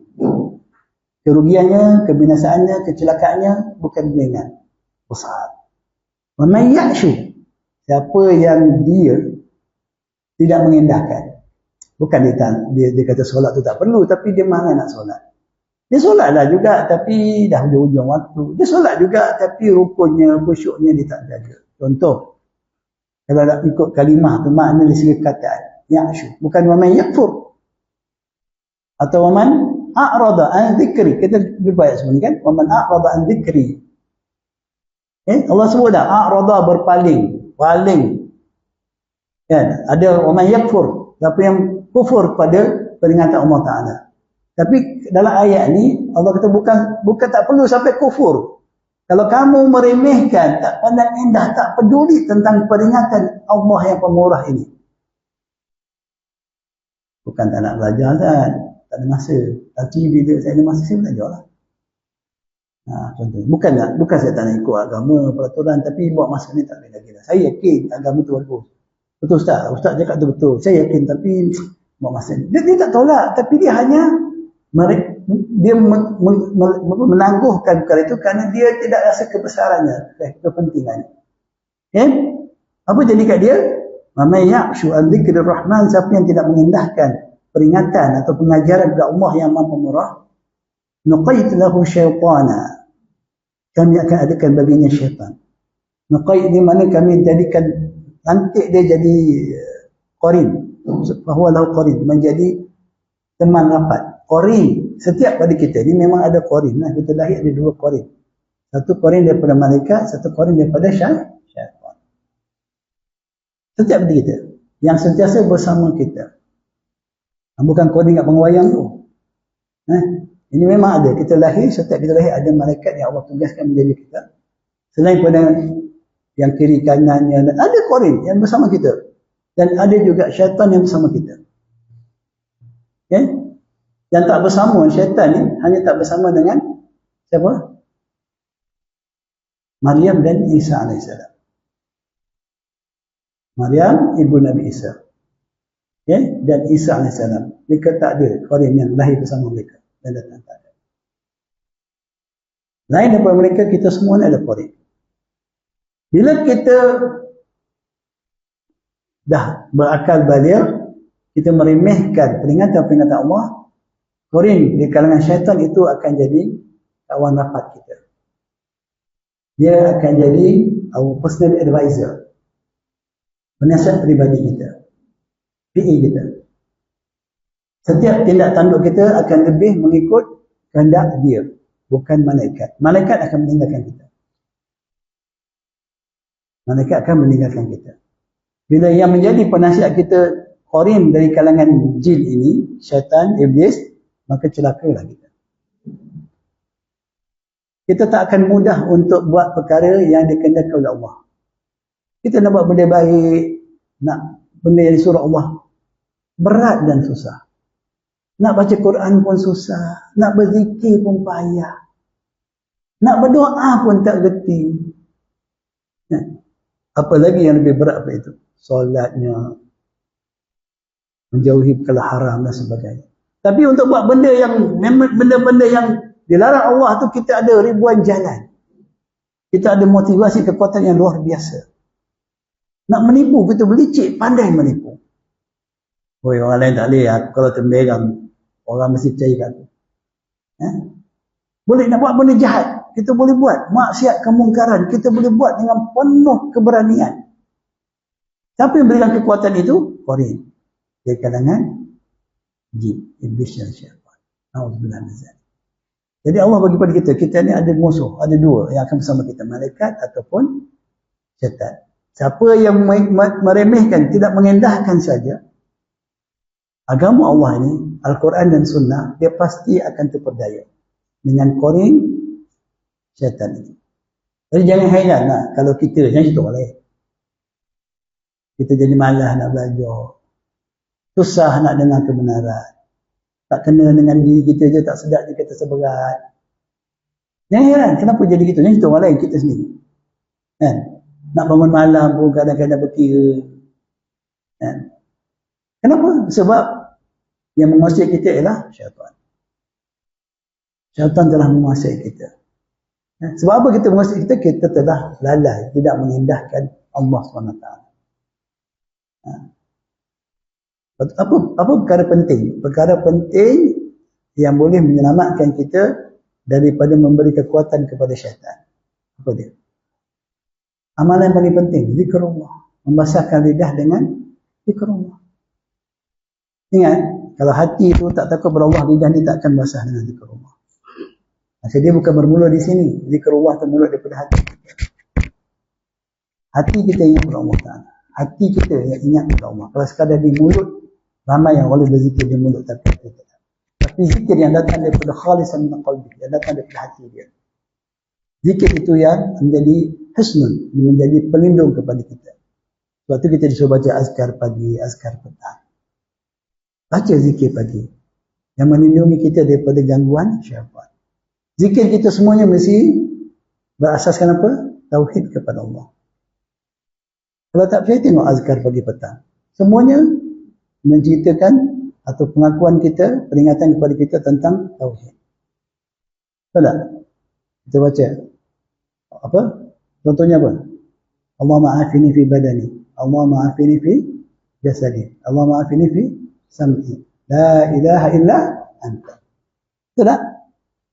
Kerugiannya, kebinasaannya, kecelakaannya bukan ringan, besar. Wa man ya'shu, siapa yang dia tidak mengindahkan, bukan dia kata solat tu tak perlu, tapi dia mana nak solat. Dia solatlah juga tapi dah hujung-hujung waktu. Dia solat juga tapi rukunnya, khusyuknya dia tak jaga. Contoh, kalau nak ikut kalimah tu makna dari segi kataan, ya'shu, bukan wa man yakfur. Atau wa man a'rada an dzikri. Kita jumpa ayat sebelum kan? Wa man a'rada an dzikri. Allah sebut dah a'rada berpaling, paling. Kan? Ada wa man yakfur, siapa yang kufur pada peringatan Allah Taala. Tapi dalam ayat ni Allah kata bukan tak perlu sampai kufur. Kalau kamu meremehkan, tak pandang indah, tak peduli tentang peringatan Allah yang pemurah ini, bukan tak nak belajar kan, tak ada masa. Tapi bila saya ada masa, saya belajar lah. Contoh, bukan saya tak nak ikut agama, peraturan, tapi buat masa ni tak boleh lagi lah. Saya yakin agama tu bagus. Betul Ustaz cakap tu betul. Saya yakin, tapi buat masa ni. Dia tak tolak, tapi dia hanya menangguhkan perkara itu kerana dia tidak rasa kebesarannya, kepentingannya. Apa jadi kat dia? Mamay ya'shu an dzikrir rahman, siapa yang tidak mengindahkan peringatan atau pengajaran dari Allah yang Maha Pemurah, nuqayyid lahu syaitana, kami akan adakan baginya syaitan. Nuqayyid di mana kami jadikan, lantik dia jadi qarin, bahwa lahu qarin, menjadi teman rapat. Qarin, setiap pada kita ni memang ada qarin. Kita lahir ada dua qarin. Satu qarin daripada malaikat, satu qarin daripada syaitan. Setiap pada kita yang sentiasa bersama kita. Bukan qarin kat pengwayang tu. Ini memang ada. Kita lahir, setiap kita lahir ada malaikat yang Allah tugaskan menjaga kita. Selain pada yang kiri kanannya, ada qarin yang bersama kita. Dan ada juga syaitan yang bersama kita. Yang tak bersama syaitan ni hanya tak bersama dengan siapa? Maryam dan Isa AS. Maryam ibu Nabi Isa, dan Isa AS. Mereka tak ada qarin yang lahir bersama mereka dan datang, tak ada. Lain daripada mereka, kita semua ni ada qarin. Bila kita dah berakal balik, kita meremehkan peringatan-peringatan Allah, qarin di kalangan syaitan itu akan jadi kawan rapat kita. Dia akan jadi our personal advisor, penasihat peribadi kita, PA kita. Setiap tindak tanduk kita akan lebih mengikut kehendak dia, bukan malaikat. Malaikat akan meninggalkan kita. Malaikat akan meninggalkan kita. Bila yang menjadi penasihat kita qarin dari kalangan jin ini, syaitan, iblis, maka celakalah kita. Kita tak akan mudah untuk buat perkara yang dikehendaki oleh Allah. Kita nak buat benda baik, nak benda yang disuruh Allah, berat dan susah. Nak baca Quran pun susah, nak berzikir pun payah, nak berdoa pun tak reti. Apa lagi yang lebih berat daripada itu? Solatnya, menjauhi perkara haram dan sebagainya. Tapi untuk buat benda-benda yang dilarang Allah tu, kita ada ribuan jalan. Kita ada motivasi, kekuatan yang luar biasa. Nak menipu, kita belicik, pandai menipu. Orang lain tak boleh, aku kalau temberang, orang mesti percaya kat aku. Boleh nak buat benda jahat, kita boleh buat. Maksiat, kemungkaran, kita boleh buat dengan penuh keberanian. Siapa yang berikan kekuatan itu? Qarin. dari kalangan jin, iblis dan syaitan. Nauzubillah min zalik. Jadi Allah bagi pada kita ni ada musuh, ada dua yang akan bersama kita, malaikat ataupun syaitan. Siapa yang meremehkan, tidak mengendahkan saja agama Allah ini, Al-Quran dan Sunnah, dia pasti akan terperdaya dengan koring syaitan ini. Jadi jangan hairan lah kalau kita, jangan kita orang lain. Kita jadi malas nak belajar, susah nak dengar kebenaran, tak kena dengan diri kita je, tak sedap je kita seberat. Jangan heran, kenapa jadi gitu? Jangan kita orang lain, kita sendiri. Kan? Nak bangun malam pun kadang-kadang berkira. Kan? Kenapa? Sebab yang menguasai kita ialah syaitan. Syaitan telah menguasai kita. Sebab apa kita menguasai kita? Kita telah lalai, tidak mengindahkan Allah SWT. Apa perkara penting? Perkara penting yang boleh menyelamatkan kita daripada memberi kekuatan kepada syaitan. Apa dia? Amalan yang paling penting, zikrullah. Membasahkan lidah dengan zikrullah. Ingat, kalau hati itu tak takut kepada Allah, lidah ni tak akan basah dengan zikrullah. Maksud dia bukan bermula di sini. Zikrullah termula daripada hati kita. Hati kita ingat kepada Allah Ta'ala. Hati kita yang ingat kepada Allah. Kalau sekadar di mulut, ramai yang boleh berzikir di mulut tapi kita. Tapi zikir yang datang daripada khalisan min qalbi, yang datang daripada hati dia. Zikir itu yang menjadi hisnun, menjadi pelindung kepada kita. Sebab itu kita disuruh baca azkar pagi, azkar petang. Baca zikir pagi yang melindungi kita daripada gangguan syaitan. Zikir kita semuanya mesti berasaskan apa? Tauhid kepada Allah. Kalau tak percaya, tengok azkar pagi petang. Semuanya menceritakan atau pengakuan kita, peringatan kepada kita tentang tauhid. Betul tak? Kita baca. Apa? Contohnya apa? Allah ma'afini fi badani. Allah ma'afini fi jasadi. Allah ma'afini fi sam'i. La ilaha illa anta. Betul tak?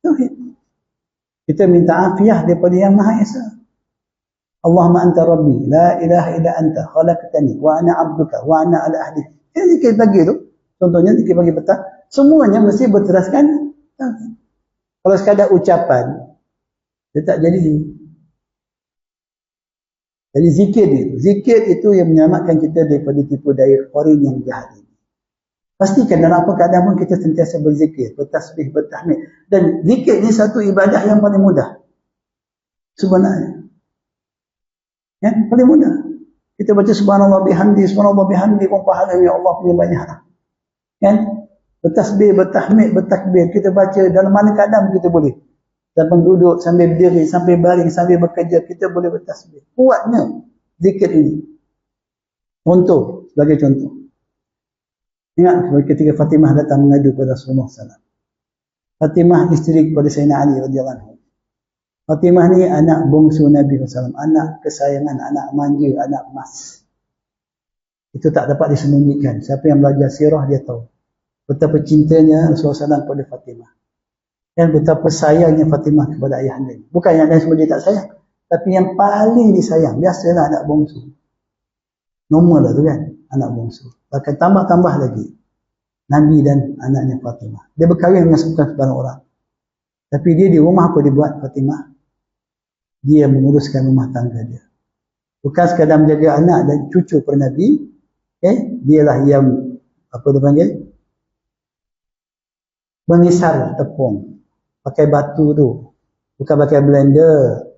Tauhid. Kita minta afiah daripada yang Maha Esa. Allahumma anta rabbi. La ilaha illa anta. Khalaqtani. Wa ana abduka. Wa ana ala ahdi. Ini zikir pagi tu. Contohnya zikir pagi petang. Semuanya mesti berteraskan tauhid. Kalau sekadar ucapan, dia tak jadi. Jadi zikir itu yang menyelamatkan kita daripada tipu daya korin yang jahat ini. Pastikan dalam apa keadaan pun kita sentiasa berzikir, bertasbih, bertahmid. Dan zikir ini satu ibadah yang paling mudah. Sebenarnya. Ya, paling mudah. Kita baca subhanallah bihamdi, pun pahalanya Allah punya banyak. Kan? Bertasbih, bertahmid, bertakbir. Kita baca dalam mana keadaan kita boleh. Sambil duduk, sambil berdiri, sambil baring, sambil bekerja, kita boleh bertasbih. Kuatnya zikir ini. Contoh, sebagai contoh. Ingat ketika Fatimah datang mengadu kepada Rasulullah SAW. Fatimah isteri kepada Sayyidina Ali radhiyallahu anhu. Fatimah ni anak bongsu Nabi SAW. Anak kesayangan, anak manja, anak emas. Itu tak dapat disembunyikan. Siapa yang belajar sirah dia tahu. Betapa cintanya Rasulullah SAW kepada Fatimah. Dan betapa sayangnya Fatimah kepada ayahanda. Bukan yang lain semua dia tak sayang. Tapi yang paling disayang. Biasalah anak bongsu. Normal lah tu kan. Anak bongsu. Bahkan tambah-tambah lagi. Nabi dan anaknya Fatimah. Dia berkahwin dengan sebarang orang. Tapi dia di rumah apa dia buat Fatimah? Dia menguruskan rumah tangga dia. Bukan sekadar menjaga anak dan cucu per Nabi. Dialah yang, apa dia panggil? Mengisar tepung. Pakai batu tu. Bukan pakai blender.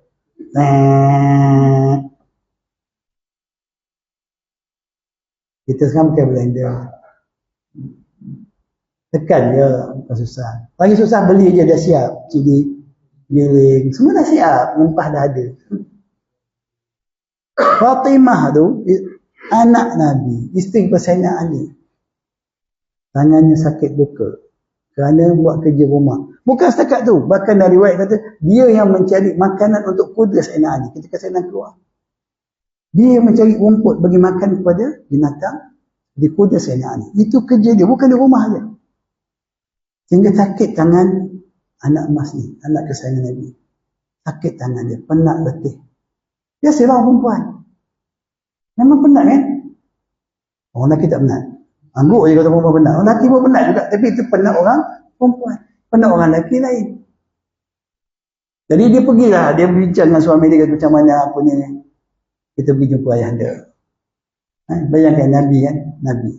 Kita sekarang pakai blender. Tekan je. Bukan susah. Lagi susah beli je dah siap. Cili, giling. Semua dah siap. Rempah dah ada. Fatimah tu, anak Nabi. Isteri Sayyidina Ali. Tangannya sakit luka. Kerana buat kerja rumah. Bukan setakat tu. Bahkan dari riwayat kata, dia yang mencari makanan untuk kuda Sayyidina Ali. Ketika Sayyidina keluar. Dia yang mencari rumput bagi makan kepada binatang di kuda Sayyidina Ali. Itu kerja dia. Bukan di rumah dia. Sehingga sakit tangan anak emas ni. Anak kesayangan Nabi. Sakit tangan dia. Penat letih. Dia serang perempuan. Memang penat kan? Orang lelaki tak penat. Angguk je kata perempuan penat. Orang lelaki pun penat juga. Tapi itu penat orang perempuan. Penat orang lelaki lain. Jadi dia pergilah. Dia berbincang dengan suami dia. Kata macam mana apa ni. Kita pergi jumpa ayah dia. Bayangkan Nabi kan. Nabi.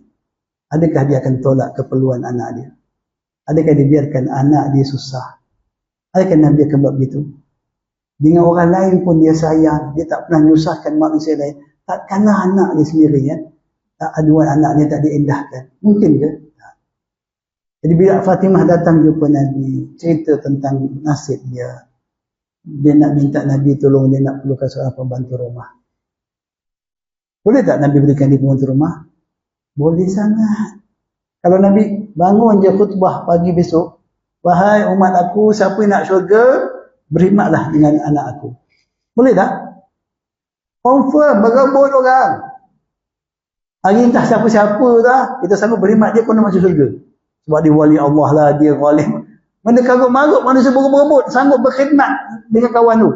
Adakah dia akan tolak keperluan anak dia? Adakah dia biarkan anak dia susah? Adakah Nabi akan buat begitu? Dengan orang lain pun dia sayang. Dia tak pernah menyusahkan manusia lain. Takkanlah anak dia sendiri kan. Aduan anak dia tak diindahkan. Mungkin ke? Jadi bila Fatimah datang jumpa Nabi. Cerita tentang nasib dia. Dia nak minta Nabi tolong. Dia nak perlukan seorang pembantu rumah. Boleh tak Nabi berikan dia pembantu rumah? Boleh sangat. Kalau Nabi bangun je khutbah pagi besok. Wahai umat aku, siapa yang nak syurga, berkhidmatlah dengan anak aku. Boleh tak? Confirm, berebut orang. Hari entah siapa-siapa dah, kita sanggup berkhidmat dia pun nak masuk syurga. Sebab dia wali Allah lah, dia zalim. Mana karut-marut manusia berebut, sanggup berkhidmat dengan kawan tu.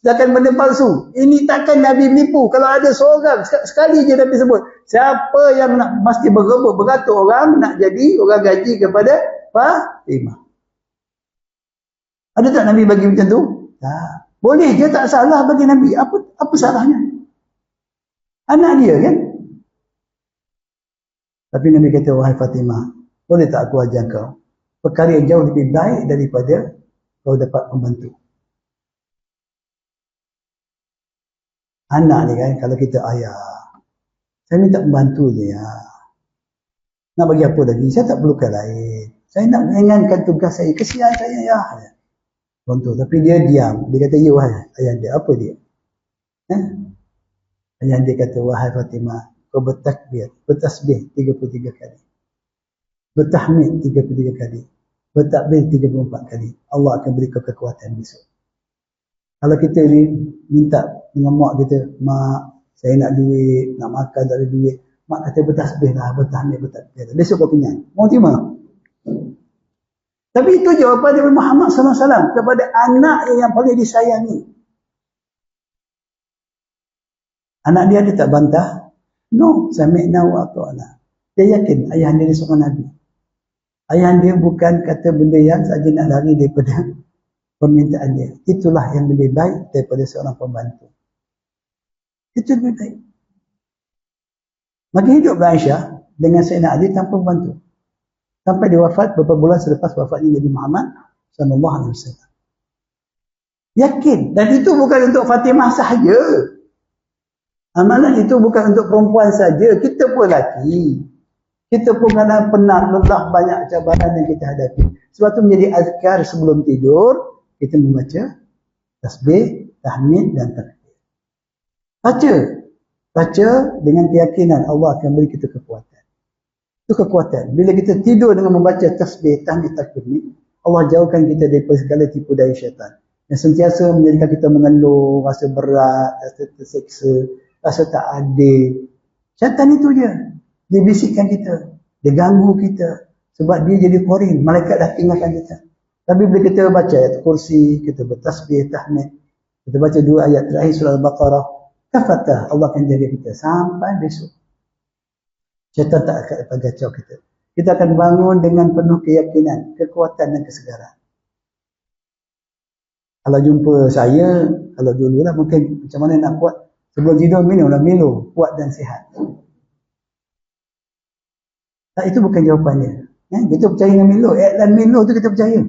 Sedangkan benda palsu. Ini takkan Nabi menipu. Kalau ada seorang, sekali je Nabi sebut. Siapa yang nak mesti berebut, beratus orang, nak jadi orang gaji kepada Fatimah. Ada tak Nabi bagi macam tu? Tak. Boleh je, tak salah bagi Nabi. Apa salahnya? Anak dia kan? Tapi Nabi kata, wahai Fatimah, boleh tak aku ajar kau? Perkara yang jauh lebih baik daripada kau dapat membantu. Anak ni kan, kalau kita ayah, saya minta membantu je ya. Nak bagi apa lagi? Saya tak perlukan lain. Saya nak meringankan tugas saya. Kesian saya ya. Contoh, tapi dia diam. Dia kata, ya wahai ayah dia. Apa dia? Ayah dia kata, wahai Fatimah, kau bertakbir, bertasbih 33 kali. Bertahmid 33 kali. Bertakbir 34 kali. Allah akan beri kau kekuatan besok. Kalau kita minta dengan mak kita, mak, saya nak duit, nak makan tak ada duit. Mak kata bertasbih lah, bertahmid, bertakbir. Besok kau kenyang. Mau terima? Tapi itu jawapan Nabi Muhammad SAW kepada anak yang paling disayangi. Anak dia tak bantah. No, sami'na wa ata'na. Dia yakin ayah dia seorang Nabi. Ayah dia bukan kata benda yang saja nak lari daripada permintaan dia. Itulah yang lebih baik daripada seorang pembantu. Itu lebih baik. Maka hiduplah Aisyah dengan Sayyidina Ali tanpa pembantu. Sampai dia wafat beberapa bulan selepas wafatnya Nabi Muhammad SAW. Yakin. Dan itu bukan untuk Fatimah sahaja. Amalan itu bukan untuk perempuan saja. Kita pun lelaki. Kita pun kadang penat, lelah, banyak cabaran yang kita hadapi. Sebab itu menjadi azkar sebelum tidur. Kita membaca tasbih, tahmid dan takbir. Baca dengan keyakinan Allah akan beri kita kekuatan. Itu kekuatan. Bila kita tidur dengan membaca tasbih, tahmid, takbir ni, Allah jauhkan kita daripada segala tipu daya syaitan. Yang sentiasa menjadikan kita mengeluh, rasa berat, rasa terseksa, rasa tak adil. Syaitan itu je. Dia bisikkan kita. Dia ganggu kita. Sebab dia jadi korin. Malaikat dah tinggalkan kita. Tapi bila kita baca ayat kursi, kita bertasbih, tahmid, kita baca 2 ayat terakhir surah Al-Baqarah, kafatah, Allah akan jaga kita sampai besok. Syaitan tak akan kacau kita. Kita akan bangun dengan penuh keyakinan, kekuatan dan kesegaran. Kalau jumpa saya, kalau dululah mungkin macam mana nak kuat, sebelum tidur minumlah Milo, kuat dan sihat. Tak, itu bukan jawapannya. Kita percaya dengan Milo, iklan Milo tu kita percaya.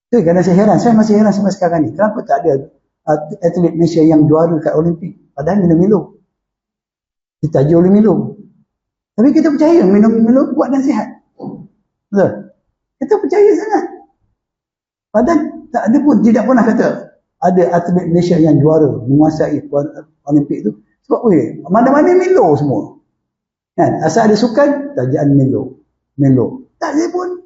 Itu kadang saya heran, saya masih heran sampai sekarang ni. Kenapa tak ada atlet Malaysia yang juara kat Olimpik? Padahal minum Milo. Ditaja oleh Milo. Tapi kita percaya minum Milo kuat dan sihat. Betul? Kita percaya sangat. Padahal tak ada pun, tidak pernah kata ada atlet Malaysia yang juara, menguasai Olimpik tu. Sebab mana-mana Milo semua. Kan? Asal ada sukan, tajaan Milo. Tak ada pun.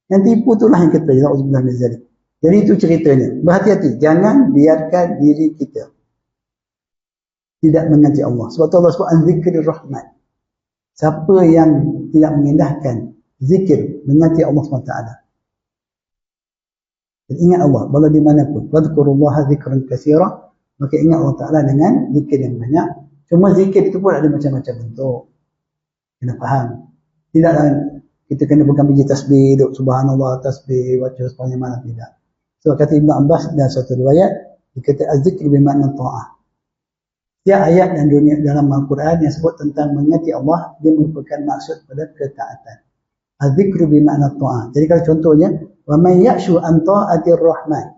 Yang tipu itulah yang kita jadi. Jadi itu ceritanya. Berhati-hati. Jangan biarkan diri kita tidak mengaji Allah. Sebab Allah sebut an-zikrir rahman. Siapa yang tidak mengindahkan zikir, mengaji Allah SWT. Dan ingat Allah, walau di manapun. Wadhkurullaha zikran katsira. Maka ingat Allah Ta'ala dengan zikir yang banyak. Cuma zikir itu pun ada macam-macam bentuk. Kena faham. Tidaklah kita kena pegang biji tasbih, duk subhanallah, tasbih, baca sepanjang malam, tidak. So kata Ibn Abbas dan satu riwayat, dia kata az-zikr bermakna ta'ah. Setiap ayat dan dunia dalam Al-Quran yang sebut tentang mengerti Allah, dia merupakan maksud pada ketaatan. Az-zikr bermakna ta'ah. Jadi kalau contohnya, wa man ya'shu an ta'atir rahman.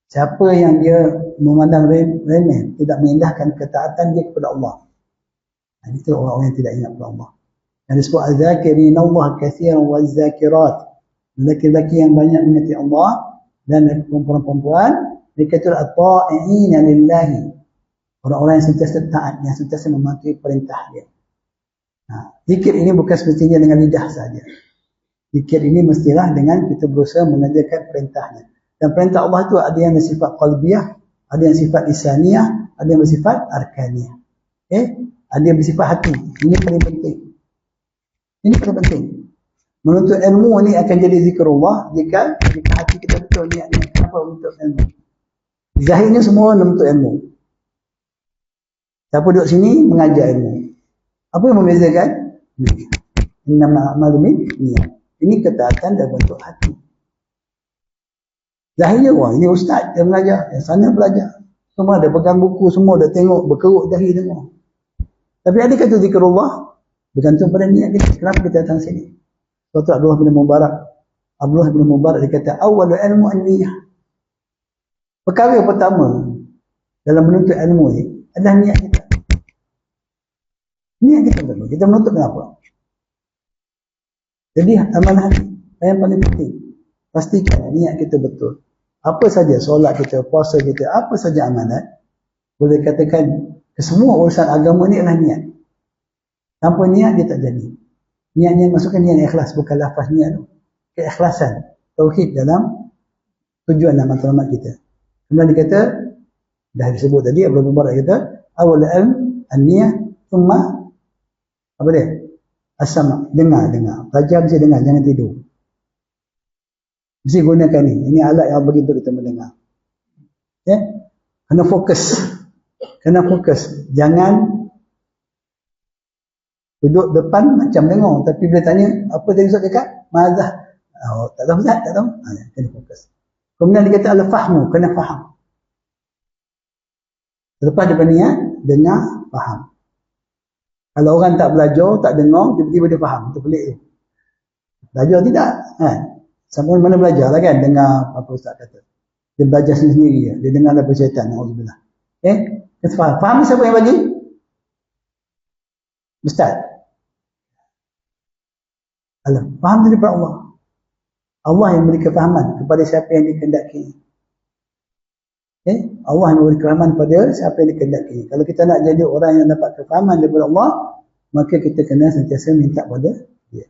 Siapa yang dia memandang remeh, tidak mengindahkan ketaatan dia kepada Allah. Itu orang-orang yang tidak ingat kepada Allah. Yang disebut az-zakirin Allah katsiran waz-zakirat. Lelaki-lelaki yang banyak mengerti Allah dan perempuan-perempuan, dikata at-ta'i'ina lillahi. Orang-orang yang sentiasa taat, yang sentiasa mematuhi perintah dia. Zikir ini bukan semestinya dengan lidah saja. Zikir ini mestilah dengan kita berusaha mengerjakan perintahnya. Dan perintah Allah itu ada yang bersifat qalbiyah, ada yang bersifat lisaniyah, ada yang bersifat arkaniyah. Ada yang bersifat hati. Ini paling penting. Ini paling penting. Menuntut ilmu ini akan jadi zikrullah jika hati kita betul niatnya. Kenapa menuntut ilmu? Zahirnya semua menuntut ilmu. Siapa duduk sini mengajar ilmu. Apa yang membezakan? Innama a'malu binniyat. Ini ketaatan dalam bentuk hati. Zahirnya, wah ini ustaz yang mengajar, yang sana belajar. Semua ada pegang buku, semua dah tengok, berkeruk dahi tengok. Tapi ada kata zikrullah, bergantung pada niat kita. Kenapa kita datang sini? Suatu Abdullah bin Mubarak dia kata, awwalu ilmu an-niyah. Perkara pertama dalam menuntut ilmu ni adalah niat kita. Niat kita dulu. Kita menuntut kenapa? Jadi amalan hati yang paling penting. Pastikan niat kita betul. Apa saja solat kita, puasa kita, apa saja amalan, boleh katakan kesemua urusan agama ni adalah niat. Tanpa niat dia tak jadi. Niatnya masukkan niat ikhlas, bukan lafaz niat tu. Keikhlasan, tauhid dalam tujuan dan matlamat kita. Kemudian dia kata, dah disebut tadi, Abdullah bin Mubarak kata, awal ilm an-niyah, thumma apa dia? As-sama', dengar. Belajar mesti dengar, jangan tidur. Mesti gunakan ni. Ini alat yang bagi untuk kita mendengar. Ya? Kena fokus. Jangan duduk depan macam dengar. Tapi bila tanya, apa tadi Ustaz cakap? Mazah. Oh, tak tahu Ustaz, tak tahu. Kena fokus. Kemudian dia kata al-fahmu, kena faham. Lepas daripada niat, dengar, faham. Kalau orang tak belajar, tak dengar, tiba-tiba dia faham. Itu pelik tu. Belajar tidak. Sampai mana belajar lah kan, dengar apa Ustaz kata. Dia belajar sendiri. Dia dengar daripada syaitan. Alhamdulillah. Kita faham. Faham siapa yang bagi? Ustaz. Faham daripada Allah. Allah yang memberi kefahaman kepada siapa yang dikehendaki. Allah yang memberi kefahaman kepada siapa yang dikehendaki. Kalau kita nak jadi orang yang dapat kefahaman daripada Allah, maka kita kena sentiasa minta pada dia.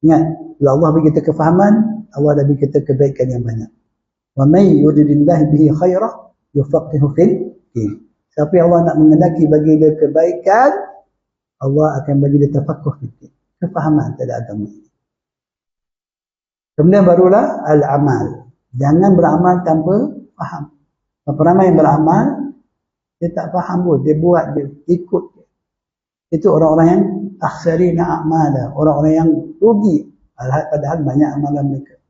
Ingat, bila Allah bagi kita kefahaman, Allah dah bagi kita kebaikan yang banyak. Wa may yuridillahu bihi khairah yufaqihu fid din. Siapa yang Allah nak mengendaki bagi dia kebaikan, Allah akan bagi dia tafaqquh fid din. Kefahaman terhadap agama. Kemudian barulah al-amal. Jangan beramal tanpa faham. Ramai yang beramal, dia tak faham pun. Dia buat, dia ikut. Itu orang-orang yang akhsarina a'mala. Orang-orang yang rugi. Padahal banyak amalan mereka.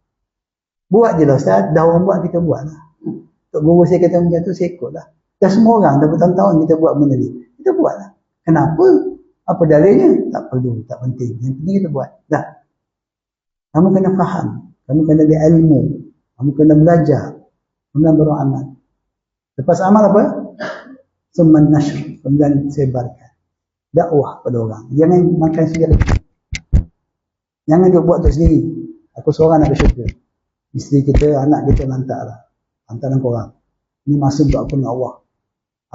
Buat je lah Ustaz. Dah orang buat, kita buat lah. Tok guru saya kata macam tu, saya ikut lah. Dah semua orang, dah bertahun-tahun kita buat benda ni. Kita buat lah. Kenapa? Apa dalilnya? Tak perlu, tak penting. Yang penting kita buat. Dah. Kamu kena faham. Kamu kena ada ilmu. Kamu kena belajar. Kemudian baru amal. Lepas amal apa? Summan nashr. Kemudian sebarkan. Dakwah pada orang. Jangan makan sendiri. Jangan dia buat untuk sendiri. Aku seorang nak ke syurga. Isteri kita, anak kita lantak lah. Lantaran korang. Ini masa untuk aku dengan Allah.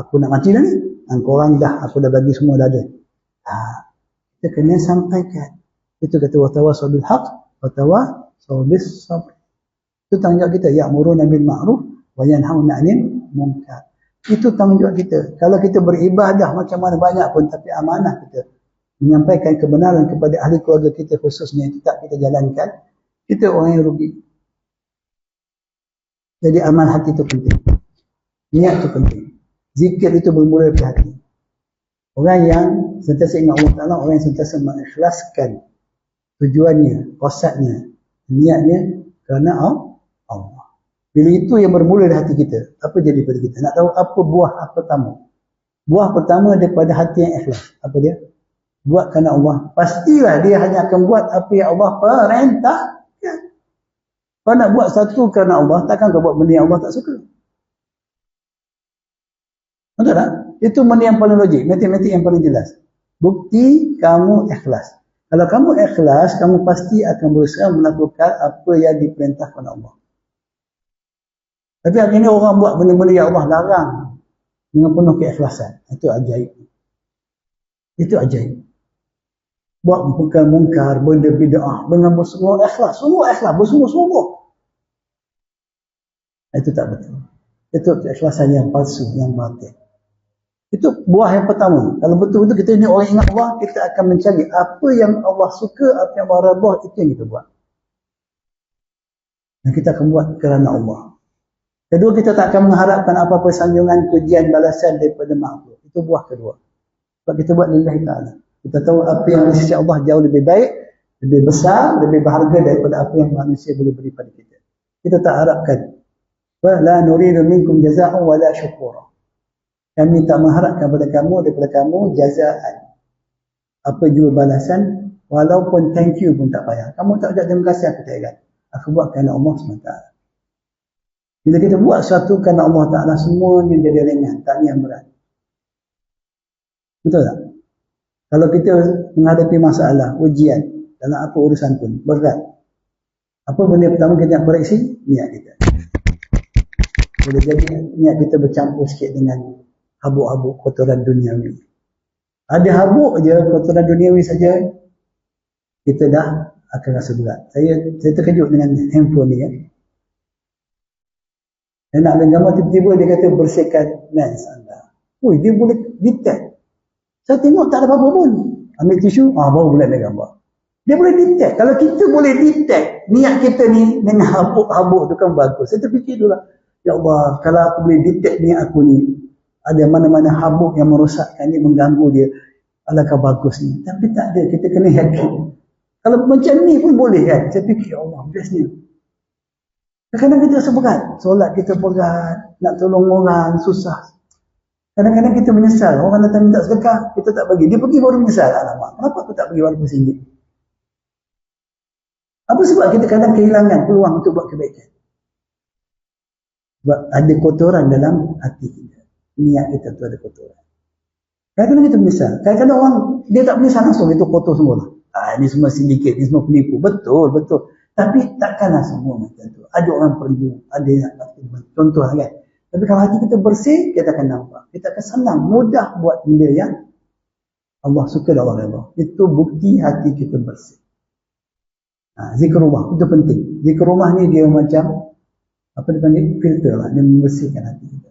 Aku nak mati dah ni. Dan korang dah. Aku dah bagi semua dah ada. Kita kena sampaikan. Itu kata watawasau bil haq. Watawasau bis sabr. Itu tanggungjawab kita. Ya'muruna bil ma'ruf. Wa yanhauna 'anil munkar. Itu tanggungjawab kita. Kalau kita beribadah macam mana banyak pun, tapi amanah kita menyampaikan kebenaran kepada ahli keluarga kita khususnya yang tak kita jalankan, kita orang yang rugi. Jadi amal hati itu penting. Niat itu penting. Zikir itu bermula dari hati. Orang yang sentiasa ingat Allah Ta'ala, orang yang sentiasa mengikhlaskan tujuannya, qasadnya, niatnya kerana Allah. Bila itu yang bermula di hati kita, apa jadi pada kita? Nak tahu apa buah pertama? Buah pertama daripada hati yang ikhlas. Apa dia? Buat kerana Allah. Pastilah dia hanya akan buat apa yang Allah perintah. Ya. Kalau nak buat satu kerana Allah, takkan kau buat benda yang Allah tak suka. Betul tak? Itu benda yang paling logik. Matematik yang paling jelas. Bukti kamu ikhlas. Kalau kamu ikhlas, kamu pasti akan berusaha melakukan apa yang diperintahkan Allah. Tapi hari ini orang buat benda-benda yang Allah larang dengan penuh keikhlasan. Itu ajaib. Itu ajaib. Buat mungkar, benda bid'ah dengan bersungguh ikhlas. Semua ikhlas, bersungguh-sungguh. Itu tak betul. Itu keikhlasan yang palsu, yang batil. Itu buah yang pertama. Kalau betul-betul kita ini orang ingat Allah, kita akan mencari apa yang Allah suka, apa yang Allah redha, itu yang kita buat. Dan kita akan buat kerana Allah. Kedua, kita tak akan mengharapkan apa-apa sanjungan, pujian, balasan daripada makhluk. Itu buah kedua. Sebab kita buat lillahi ta'ala. Kita tahu apa yang di sisi Allah jauh lebih baik, lebih besar, lebih berharga daripada apa yang manusia boleh beri pada kita. Kita tak harapkan. La nuridu minkum jaza'an wa la syukura. Kami tak mengharapkan daripada kamu jazaan. Apa juga balasan, walaupun thank you pun tak payah. Kamu tak ucap terima kasih, aku tak ingat. Aku buat kerana Allah SWT. Bila kita buat sesuatu kerana Allah Ta'ala, semuanya jadi ringan, tak yang berat. Betul tak? Kalau kita menghadapi masalah, ujian, dalam apa urusan pun, berat. Apa benda pertama kita nak koreksi? Niat kita. Boleh jadi niat kita bercampur sikit dengan habuk-habuk kotoran duniawi. Ada habuk je, kotoran duniawi saja, kita dah akan rasa berat. Saya terkejut dengan handphone ni. Saya nak ambil gambar, tiba-tiba dia kata bersihkan lens anda. Ui, dia boleh detect. Saya tengok tak ada apa-apa pun. Ambil tisu, baru boleh ambil gambar. Dia boleh detect. Kalau kita boleh detect, niat kita ni dengan habuk-habuk tu kan bagus. Saya terfikir dulu lah, ya Allah, kalau aku boleh detect niat aku ni, ada mana-mana habuk yang merosakkan dia, mengganggu dia, alangkah bagusnya. Tapi tak ada, kita kena yakin. Kalau macam ni pun boleh kan. Saya fikir, ya Allah, bestnya. Kadang-kadang kita rasa berat. Solat kita berat, nak tolong orang, susah. Kadang-kadang kita menyesal. Orang datang minta sedekah, kita tak bagi. Dia pergi baru menyesal. Alamak, kenapa aku tak bagi walaupun RM1? Apa sebab kita kadang kehilangan peluang untuk buat kebaikan? Sebab ada kotoran dalam hati kita. Niat kita tu ada kotoran. Kadang-kadang kita menyesal. Kadang-kadang orang, dia tak menyesal langsung, itu kotor semua lah. Ini semua sindiket, ini semua penipu. Betul, betul. Tapi takkanlah semua macam tu. Ada orang perlu, ada yang contoh kan. Tapi kalau hati kita bersih, kita akan nampak. Kita akan senang, mudah buat benda yang Allah suka dan Allah redha. Itu bukti hati kita bersih. Zikrullah, itu penting. Zikrullah ni dia macam, apa dia panggil? Filter lah. Dia membersihkan hati kita.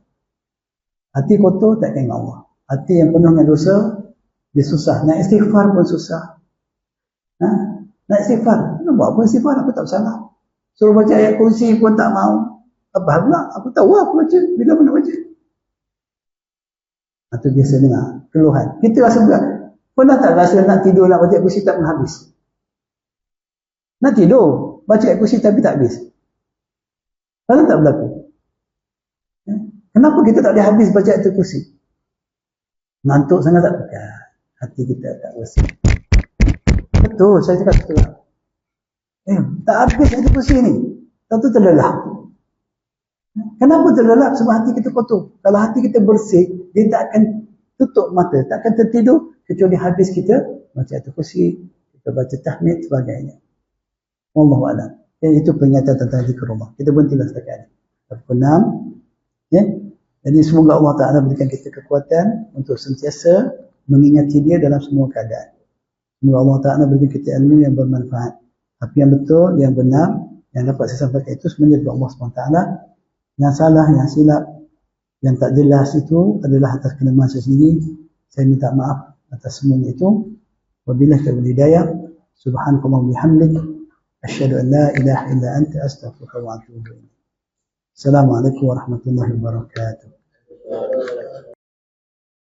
Hati kotor, tak ingat Allah. Hati yang penuh dengan dosa, dia susah. Nak istighfar pun susah. Nak istighfar. Nak buat apa istighfar? Aku tak salah. Suruh baca ayat kursi pun tak mau. Apa pula? Aku tahu aku baca. Bila mana baca? Itu biasa dengar. Keluhan. Kita rasa berat. Pernah tak rasa nak tidur, nak baca ayat kursi tak pernah habis? Nak tidur. Baca ayat kursi tapi tak habis. Kalau tak berlaku. Kenapa kita tak boleh habis baca ayat kursi? Ngantuk sangat tak? Bukan. Hati kita tak bersih. Betul, saya cakap betul lah. Tak habis ayat kursi ni. Tentu terlelap. Kenapa terlelap? Sebab hati kita kotor. Kalau hati kita bersih, dia tak akan tutup mata, tak akan tertidur kecuali habis kita baca ayat kursi, kita baca tahmid sebagainya. Wallahu a'lam. Itu peringatan tentang zikrullah. Kita berhentilah setakat ini. Ke-6. Ya. Jadi semoga Allah Ta'ala berikan kita kekuatan untuk sentiasa mengingati dia dalam semua keadaan. Semoga Allah Ta'ala berikan kita ilmu yang bermanfaat. Tapi yang betul, yang benar, yang dapat saya sampaikan itu sebenarnya dari Allah SWT. Yang salah, yang silap, yang tak jelas itu adalah atas kelemahan saya sendiri. Saya minta maaf atas semuanya itu. Wabillahi taufiq hidayah. Subhanallahi bihamdik. Asyhadu an la ilaha illa anta astaghfiruka wa atubu ilaik. Assalamualaikum warahmatullahi wabarakatuh.